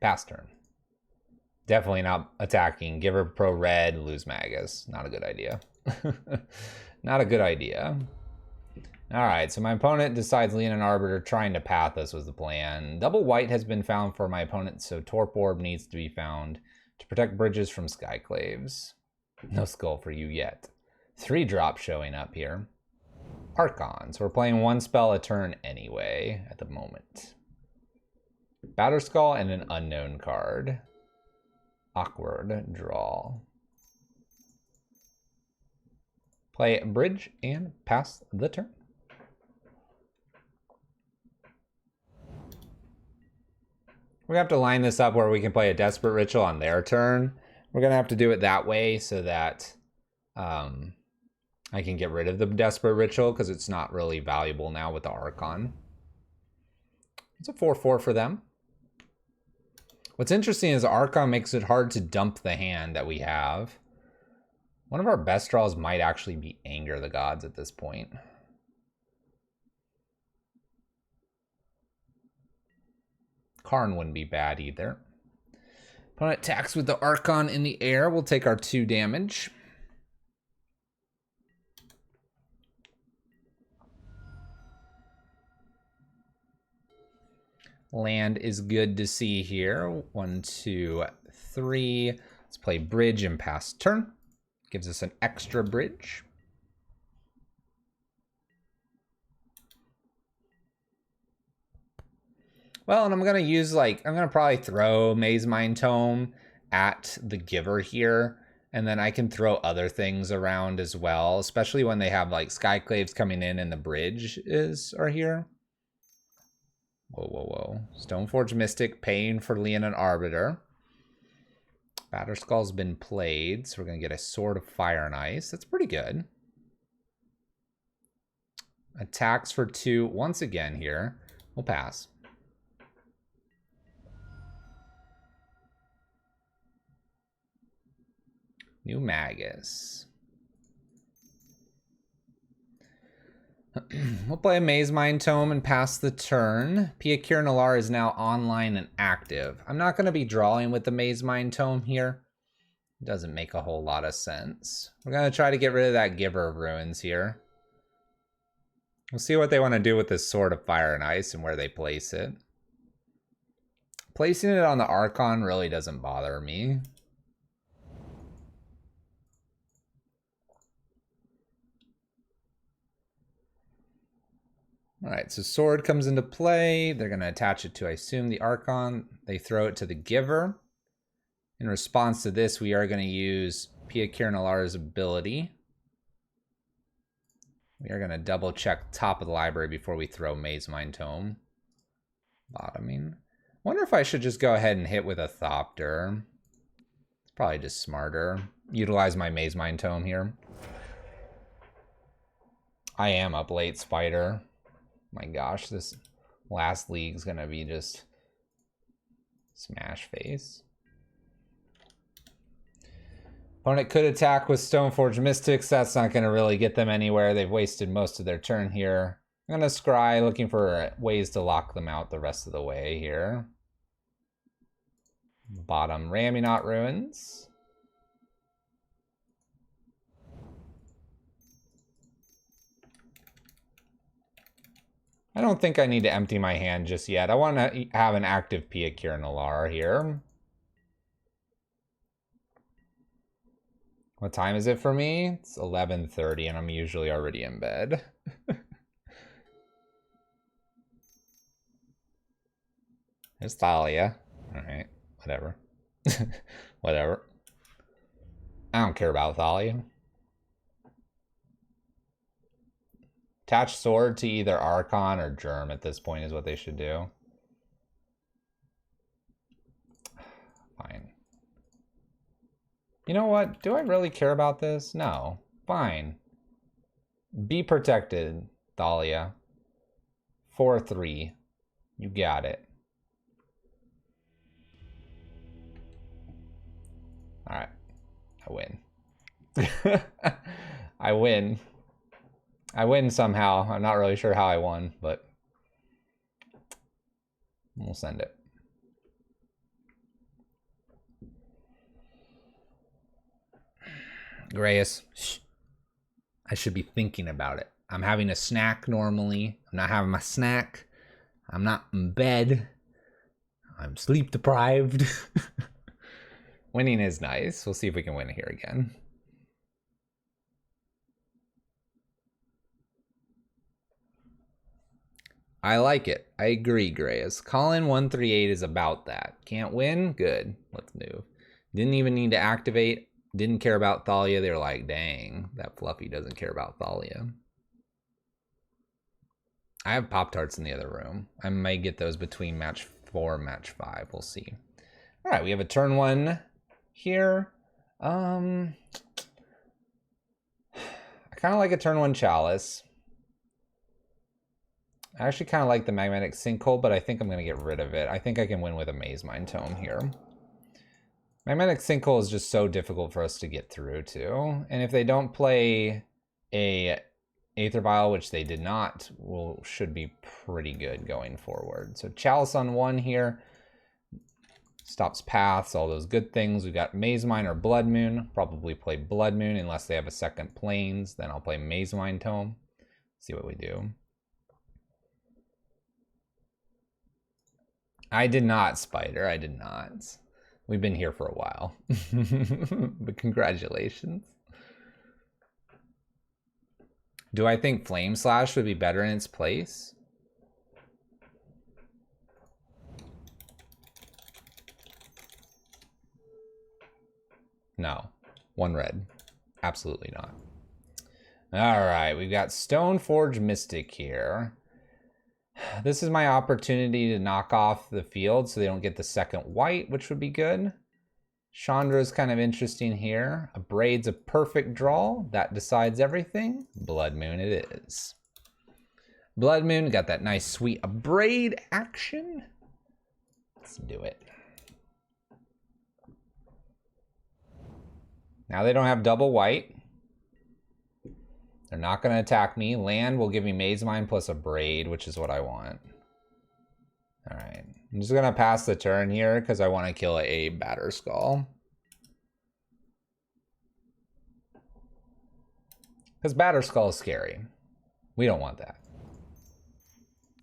Pass turn. Definitely not attacking. Give her pro red, lose Magus. Not a good idea. Not a good idea. Alright, so my opponent decides Leonin Arbiter trying to path us was the plan. Double white has been found for my opponent, so Torp Orb needs to be found to protect bridges from Skyclaves. No skull for you yet. 3-drop showing up here. Archon, so we're playing 1 spell a turn anyway at the moment. Batterskull and an unknown card. Awkward draw. Play Bridge and pass the turn. We're gonna have to line this up where we can play a Desperate Ritual on their turn. We're gonna have to do it that way so that I can get rid of the Desperate Ritual because it's not really valuable now with the Archon. It's a 4/4 for them. What's interesting is Archon makes it hard to dump the hand that we have. One of our best draws might actually be Anger the Gods at this point. Karn wouldn't be bad either. Opponent attacks with the Archon in the air. We'll take our 2 damage. Land is good to see here. 1, 2, 3. Let's play Bridge and pass turn. Gives us an extra bridge. Well, and I'm going to use I'm going to probably throw Maze Mind Tome at the Giver here. And then I can throw other things around as well, especially when they have Skyclaves coming in and the bridge are here. Whoa, whoa, whoa. Stoneforge Mystic paying for Leonin Arbiter. Batterskull's been played, so we're going to get a Sword of Fire and Ice. That's pretty good. Attacks for 2 once again here. We'll pass. New Magus. We'll play a Maze Mind Tome and pass the turn. Pia Nalar is now online and active. I'm not going to be drawing with the Maze Mind Tome here. It doesn't make a whole lot of sense. We're going to try to get rid of that Giver of Ruins here. We'll see what they want to do with this Sword of Fire and Ice and where they place it. Placing it on the Archon really doesn't bother me. All right, so Sword comes into play. They're going to attach it to, I assume, the Archon. They throw it to the Giver. In response to this, we are going to use Pia Nalar's ability. We are going to double check top of the library before we throw Maze Mind Tome. Bottoming. Wonder if I should just go ahead and hit with a Thopter. It's probably just smarter. Utilize my Maze Mind Tome here. I am up late, Spider. My gosh, this Last league's gonna be just smash face. Opponent could attack with Stoneforge Mystics. That's not gonna really get them anywhere. They've wasted most of their turn here. I'm gonna scry, looking for ways to lock them out the rest of the way here. Bottom, Ramunot Ruins. I don't think I need to empty my hand just yet. I want to have an active Pia Kiran here. What time is it for me? It's 11:30 and I'm usually already in bed. There's Thalia. Alright, whatever. Whatever. I don't care about Thalia. Attach sword to either Archon or Germ at this point is what they should do. Fine. You know what? Do I really care about this? No. Fine. Be protected, Thalia. 4-3. You got it. Alright. I win. I win. I win somehow. I'm not really sure how I won, but we'll send it. Grayus, shh. I should be thinking about it. I'm having a snack normally. I'm not having my snack. I'm not in bed. I'm sleep deprived. Winning is nice. We'll see if we can win here again. I like it. I agree, Grayus. Colin 138 is about that. Can't win? Good. Let's move. Didn't even need to activate. Didn't care about Thalia. They were like, dang, that Fluffy doesn't care about Thalia. I have Pop-Tarts in the other room. I may get those between match 4 and match 5. We'll see. All right, we have a turn 1 here. I kind of like a turn 1 Chalice. I actually kind of like the Magmatic Sinkhole, but I think I'm going to get rid of it. I think I can win with a Mazemind Tome here. Magmatic Sinkhole is just so difficult for us to get through to. And if they don't play a Aether Vial, which they did not, should be pretty good going forward. So Chalice on 1 here. Stops paths, all those good things. We've got Mazemind or Blood Moon. Probably play Blood Moon unless they have a second Plains. Then I'll play Mazemind Tome. See what we do. I did not, Spider. I did not. We've been here for a while. But congratulations. Do I think Flame Slash would be better in its place? No. 1 red. Absolutely not. Alright, we've got Stoneforge Mystic here. This is my opportunity to knock off the field so they don't get the second white, which would be good. Chandra is kind of interesting here. Abrade's a perfect draw. That decides everything. Blood Moon it is. Blood Moon got that nice sweet Abrade action. Let's do it. Now they don't have double white. They're not going to attack me. Land will give me Mazemind plus Abrade, which is what I want. All right. I'm just going to pass the turn here because I want to kill a Batterskull. Because Batterskull is scary. We don't want that.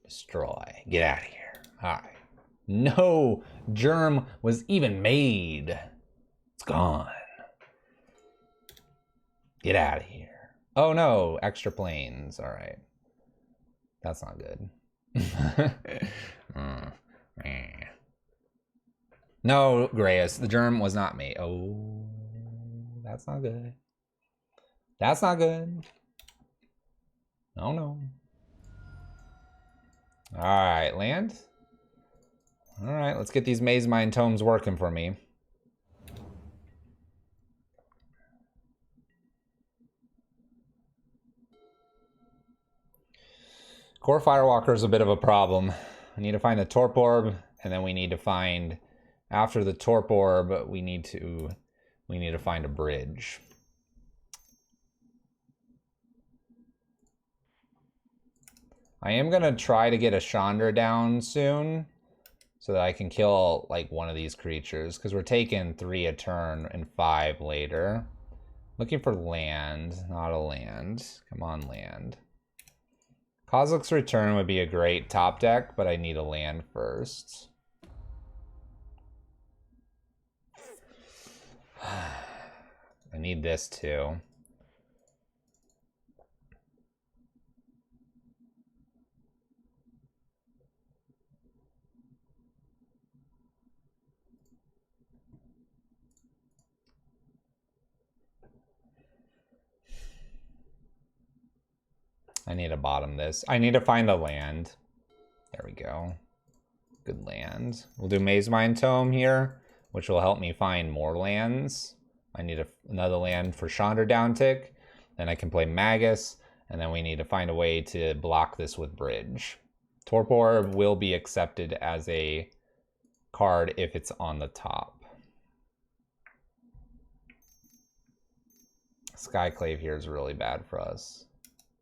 Destroy. Get out of here. All right. No germ was even made. It's gone. Get out of here. Oh no, extra planes. All right. That's not good. No, Grayus, the germ was not me. Oh, that's not good. That's not good. Oh no. All right, land. All right, let's get these Mazemind Tomes working for me. Core Firewalker is a bit of a problem. We need to find the Torp Orb, and then we need to find, after the Torp Orb, we need to find a bridge. I am gonna try to get a Chandra down soon, so that I can kill like one of these creatures, because we're taking 3 a turn and 5 later. Looking for land, not a land. Come on, land. Kozilek's Return would be a great top deck, but I need a land first. I need this too. I need to bottom this. I need to find the land. There we go. Good land. We'll do Mazemind Tome here, which will help me find more lands. I need another land for Chandra downtick. Then I can play Magus, and then we need to find a way to block this with Bridge. Torp Orb will be accepted as a card if it's on the top. Skyclave here is really bad for us.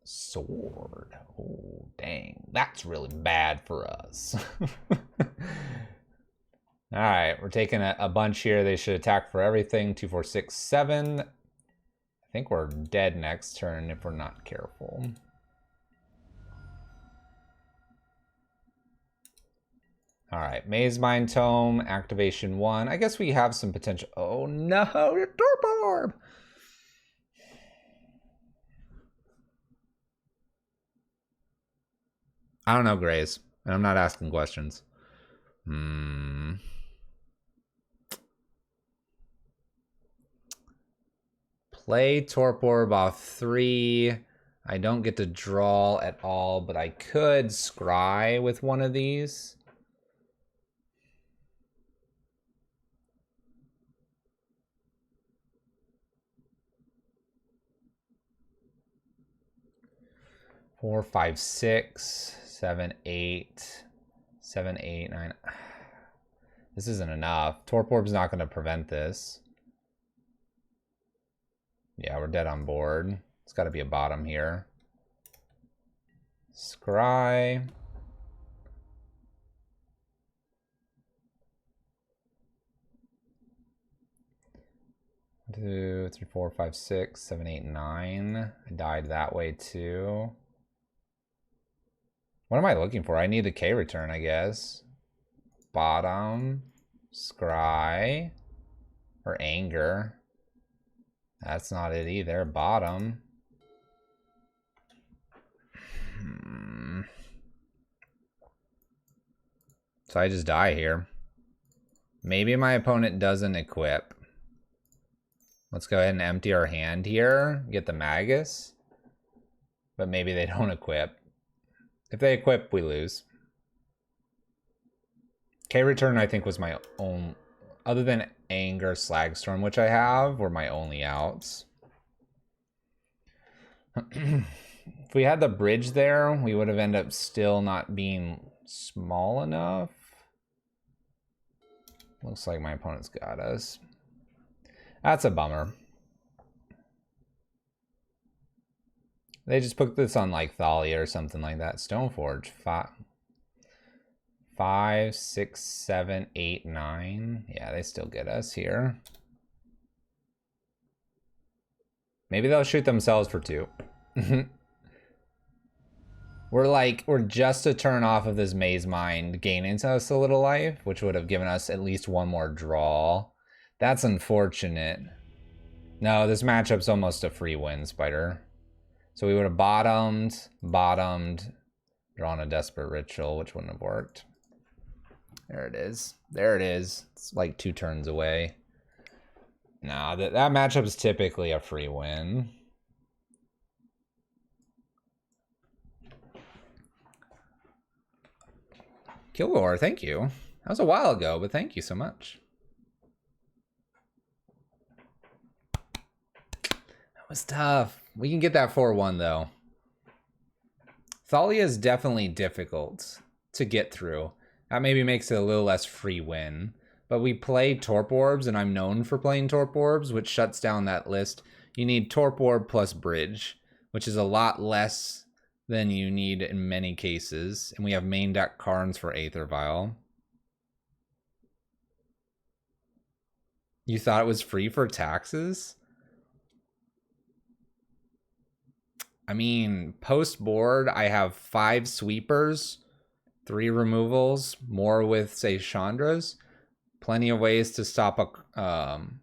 Sword. Oh, dang. That's really bad for us. Alright, we're taking a bunch here. They should attack for everything. 2, 4, 6, 7. I think we're dead next turn if we're not careful. Alright, Mazemind Tome, activation 1. I guess we have some potential. Oh no, your Torp Orb! I don't know, Grays. And I'm not asking questions. Play Torp Orb off 3. I don't get to draw at all, but I could scry with one of these. Four, 5, 6, 7, 8, 7, 8, 9. This isn't enough. Torp Orb's not going to prevent this. Yeah, we're dead on board. It's got to be a bottom here. Scry. Two, 3, 4, 5, 6, 7, 8, 9. I died that way too. What am I looking for? I need the K return, I guess. Bottom, scry, or anger. That's not it either. Bottom. So I just die here. Maybe my opponent doesn't equip. Let's go ahead and empty our hand here. Get the Magus. But maybe they don't equip. If they equip, we lose. K return, I think, was my own, other than Anger, Slagstorm, which I have, were my only outs. If we had the bridge there, we would have ended up still not being small enough. Looks like my opponent's got us. That's a bummer. They just put this on like Thalia or something like that. Stoneforge. 5, 6, 7, 8, 9. Yeah, they still get us here. Maybe they'll shoot themselves for 2. We're just a turn off of this Mazemind gaining us a little life, which would have given us at least one more draw. That's unfortunate. No, this matchup's almost a free win, Spider. So we would have bottomed, drawn a Desperate Ritual, which wouldn't have worked. There it is. There it is. It's like 2 turns away. No, that matchup is typically a free win. Kilgore, thank you. That was a while ago, but thank you so much. That was tough. We can get that 4-1 though. Thalia is definitely difficult. to get through. That maybe makes it a little less free win. But we play Torp Orbs, and I'm known for playing Torp Orbs, which shuts down that list. You need Torp Orb plus Bridge, which is a lot less than you need in many cases. And we have main deck Karns for Aether Vial. You thought it was free for taxes? I mean, post board, I have 5 sweepers, 3 removals, more with, say, Chandra's. Plenty of ways to stop an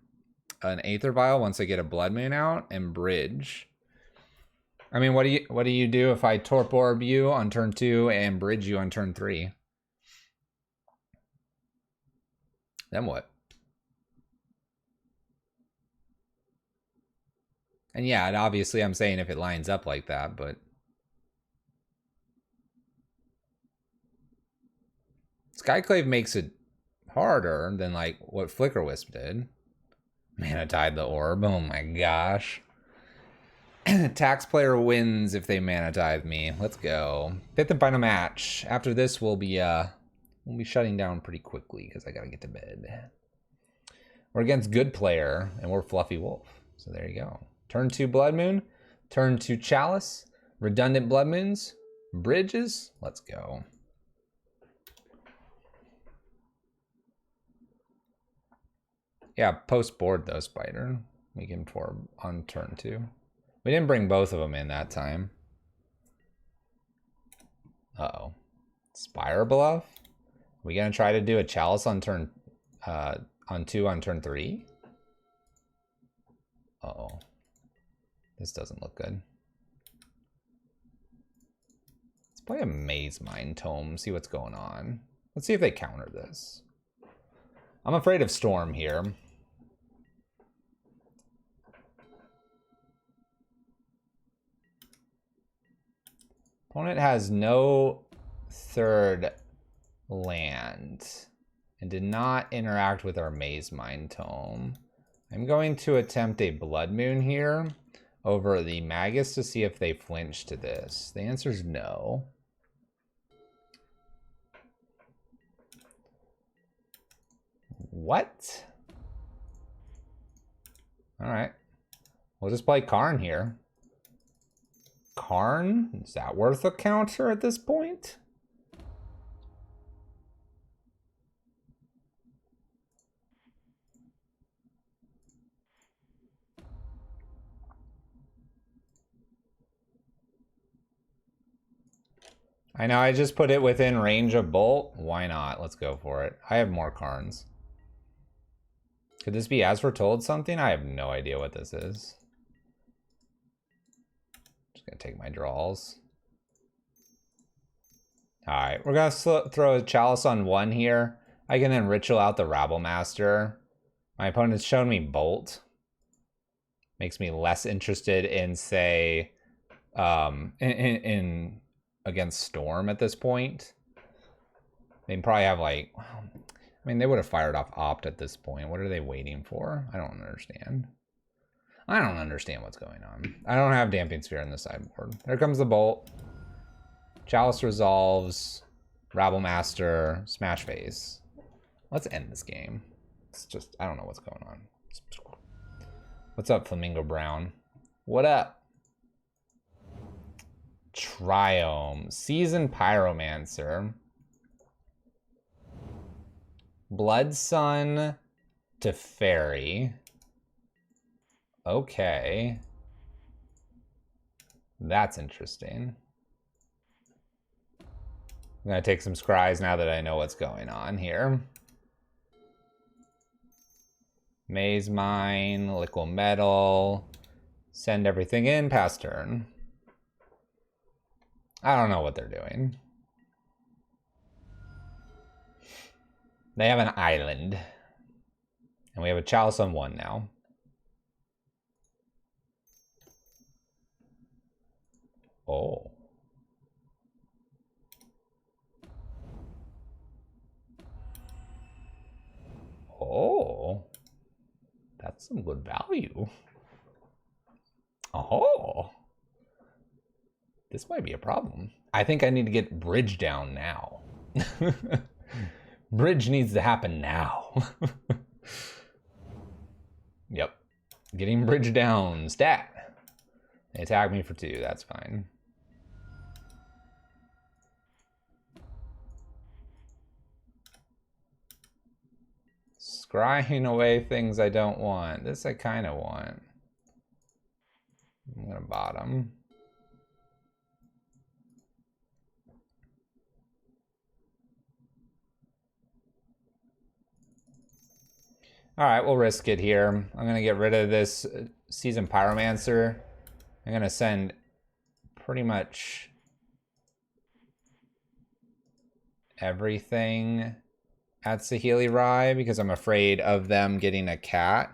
Aether Vial once I get a Blood Moon out, and Bridge. I mean, what do you do if I Torp Orb you on turn 2 and Bridge you on turn 3? Then what? And yeah, obviously I'm saying if it lines up like that, but Skyclave makes it harder than like what Flicker Wisp did. Mana Tide the Orb. Oh my gosh. Tax player wins if they Mana Tithe me. Let's go. 5th and final match. After this, we'll be shutting down pretty quickly because I gotta get to bed. We're against Good Player, and we're Fluffy Wolf. So there you go. Turn 2 Blood Moon. Turn 2 Chalice. Redundant Blood Moons. Bridges. Let's go. Yeah, post board though, Spider. We can Torb on turn 2. We didn't bring both of them in that time. Uh-oh. Spire Bluff? Are we gonna try to do a Chalice on turn on 2 on turn 3? Uh-oh. This doesn't look good. Let's play a Maze Mind Tome, see what's going on. Let's see if they counter this. I'm afraid of Storm here. Opponent has no 3rd land and did not interact with our Maze Mind Tome. I'm going to attempt a Blood Moon here over the Magus to see if they flinch to this. The answer is no. What? All right. We'll just play Karn here. Karn? Is that worth a counter at this point? I know, I just put it within range of Bolt. Why not? Let's go for it. I have more Karns. Could this be As Foretold something? I have no idea what this is. Just gonna take my draws. Alright, we're gonna throw a Chalice on 1 here. I can then Ritual out the Rabble Master. My opponent's shown me Bolt. Makes me less interested in, say, in against Storm at this point. They probably have like, I mean, they would have fired off Opt at this point. What are they waiting for? I don't understand. I don't understand what's going on. I don't have Damping Sphere in the sideboard. There comes the Bolt. Chalice resolves. Rabble Master. Smash Face. Let's end this game. It's just, I don't know what's going on. What's up, Flamingo Brown? What up? Triome. Seasoned Pyromancer. Blood Sun to Fairy. Okay. That's interesting. I'm gonna take some scries now that I know what's going on here. Maze Mine, Liquimetal. Send everything in, pass turn. I don't know what they're doing. They have an island. And we have a Chalice on 1 now. Oh. Oh. That's some good value. Oh. This might be a problem. I think I need to get Bridge down now. Bridge needs to happen now. Yep. Getting bridge down. Stat. They attack me for 2. That's fine. Scrying away things I don't want. This I kind of want. I'm going to bottom. All right, we'll risk it here. I'm going to get rid of this Seasoned Pyromancer. I'm going to send pretty much everything at Saheeli Rai because I'm afraid of them getting a cat.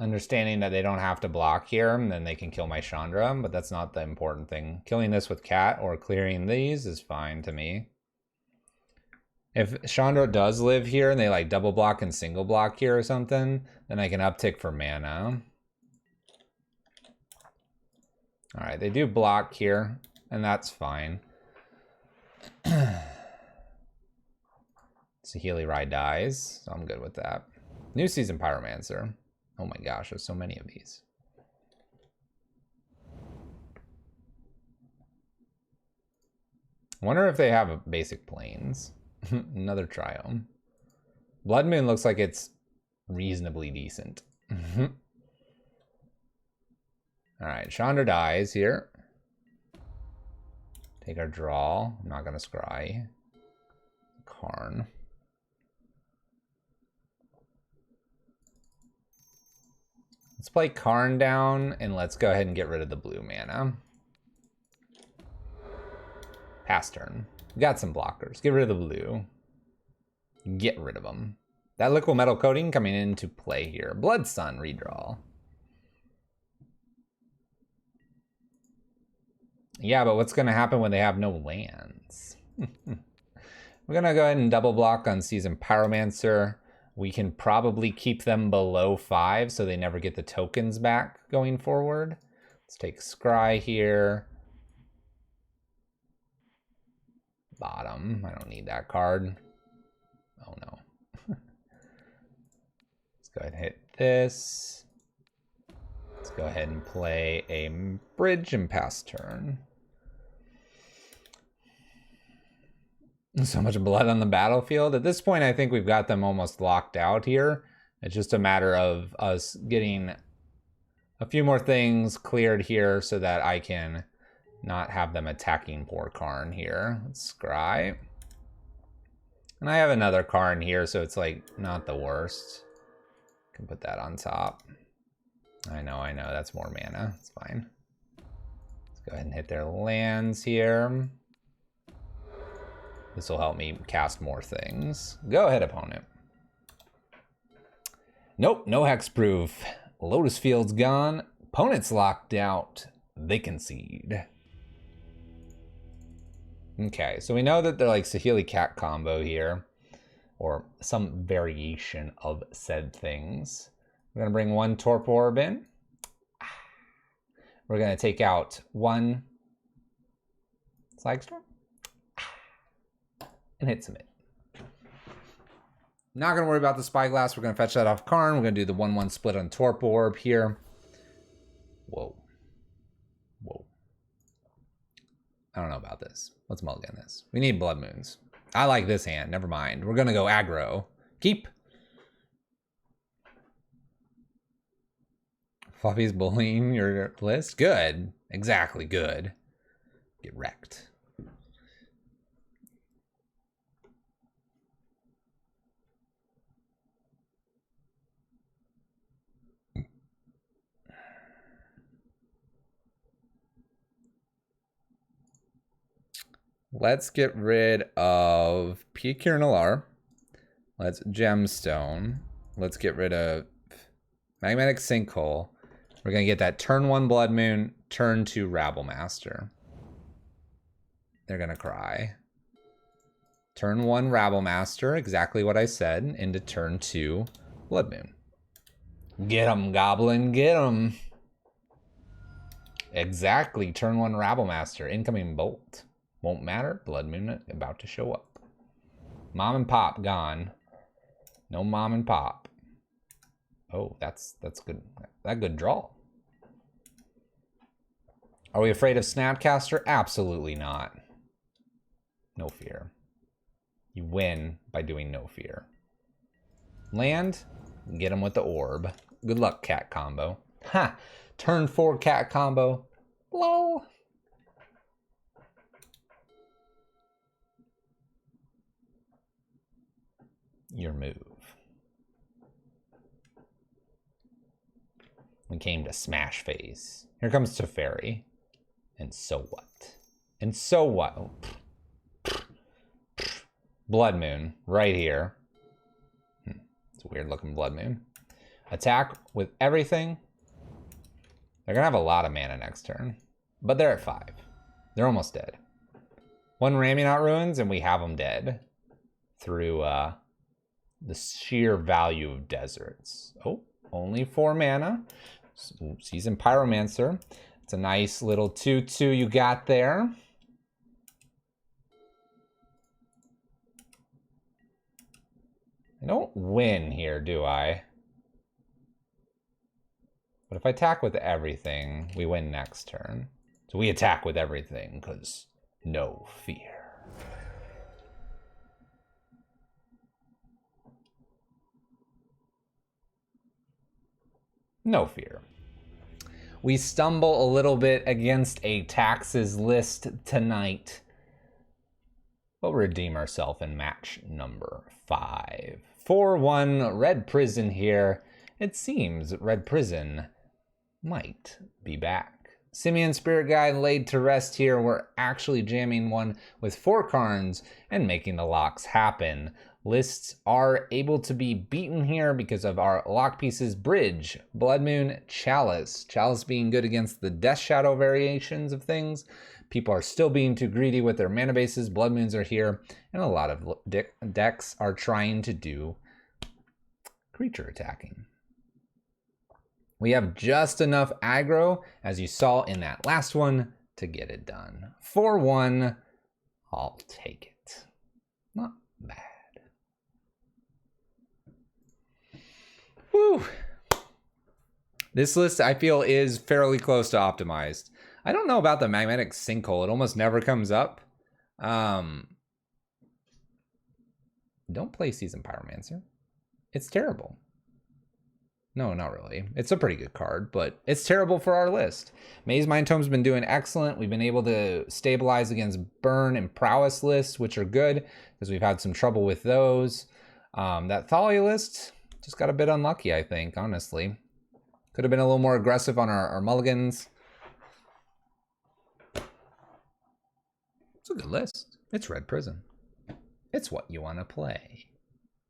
Understanding that they don't have to block here, and then they can kill my Chandra, but that's not the important thing. Killing this with cat or clearing these is fine to me. If Chandra does live here and they like double block and single block here or something, then I can uptick for mana. All right, they do block here, and that's fine. Saheeli Rai dies, so I'm good with that. New Season Pyromancer. Oh my gosh, there's so many of these. Wonder if they have basic planes. Another Triome. Blood Moon looks like it's reasonably decent. Alright, Chandra dies here. Take our draw. I'm not going to scry. Karn. Let's play Karn down, and let's go ahead and get rid of the blue mana. Pass turn. We got some blockers. Get rid of the blue. Get rid of them. That liquid metal coating coming into play here. Blood Sun redraw. Yeah, but what's going to happen when they have no lands? We're going to go ahead and double block on Seasoned Pyromancer. We can probably keep them below 5 so they never get the tokens back going forward. Let's take Scry here. Bottom. I don't need that card. Oh no. Let's go ahead and hit this. Let's go ahead and play a bridge and pass turn. So much blood on the battlefield. At this point, I think we've got them almost locked out here. It's just a matter of us getting a few more things cleared here so that I can not have them attacking poor Karn here. Let's scry. And I have another Karn here, so it's like not the worst. Can put that on top. I know, that's more mana. It's fine. Let's go ahead and hit their lands here. This will help me cast more things. Go ahead, opponent. Nope, no hexproof. Lotus Field's gone. Opponent's locked out. They concede. Okay, so we know that they're like Saheeli Cat combo here, or some variation of said things. We're gonna bring one Torpor Orb in. We're gonna take out one Slagstorm and hit submit. Not gonna worry about the Spyglass. We're gonna fetch that off Karn. We're gonna do the 1/1 split on Torpor Orb here. Whoa. Whoa. I don't know about this. Let's mulligan this. We need Blood Moons. I like this hand. Never mind. We're gonna go aggro. Keep. Fluffy's bullying your list. Good. Exactly. Good. Get wrecked. Let's get rid of Picure Nalar. Let's Gemstone. Let's get rid of Magmatic Sinkhole. We're going to get that turn 1 Blood Moon, turn 2 Rabblemaster. They're going to cry. Turn 1 Rabblemaster, exactly what I said, into turn 2 Blood Moon. Get 'em, Goblin, get 'em. Exactly, turn 1 Rabblemaster, incoming Bolt. Won't matter. Blood Moon about to show up. Mom and Pop gone. No Mom and Pop. Oh, that's good. That good draw. Are we afraid of Snapcaster? Absolutely not. No fear. You win by doing no fear. Land, get him with the orb. Good luck, cat combo. Ha! Turn 4 cat combo. Lol. Your move. We came to smash phase. Here comes Teferi. And so what? And so what? Oh. Blood Moon, right here. It's a weird looking Blood Moon. Attack with everything. They're gonna have a lot of mana next turn. But they're at 5. They're almost dead. 1 Ramunap Ruins and we have them dead. Through the sheer value of deserts. Oh, only 4 mana. Seasoned Pyromancer. It's a nice little 2/2 you got there. I don't win here, do I? But if I attack with everything, we win next turn. So we attack with everything, because no fear. No fear. We stumble a little bit against a taxes list tonight. We'll redeem ourselves in match number 5. 4-1 Red Prison here. It seems Red Prison might be back. Simian Spirit Guide laid to rest here. We're actually jamming one with 4 Karns and making the locks happen. Lists are able to be beaten here because of our lock pieces: Bridge, Blood Moon, Chalice. Chalice being good against the Death Shadow variations of things. People are still being too greedy with their mana bases. Blood Moons are here, and a lot of decks are trying to do creature attacking. We have just enough aggro, as you saw in that last one, to get it done. 4-1, I'll take it. Not bad. Woo! This list, I feel, is fairly close to optimized. I don't know about the Magnetic Sinkhole. It almost never comes up. Don't play Seasoned Pyromancer. It's terrible. No, not really. It's a pretty good card, but it's terrible for our list. Maze Mind Tome's been doing excellent. We've been able to stabilize against Burn and Prowess lists, which are good, because we've had some trouble with those. That Thalia list just got a bit unlucky, I think, honestly. Could have been a little more aggressive on our mulligans. It's a good list. It's Red Prison. It's what you want to play.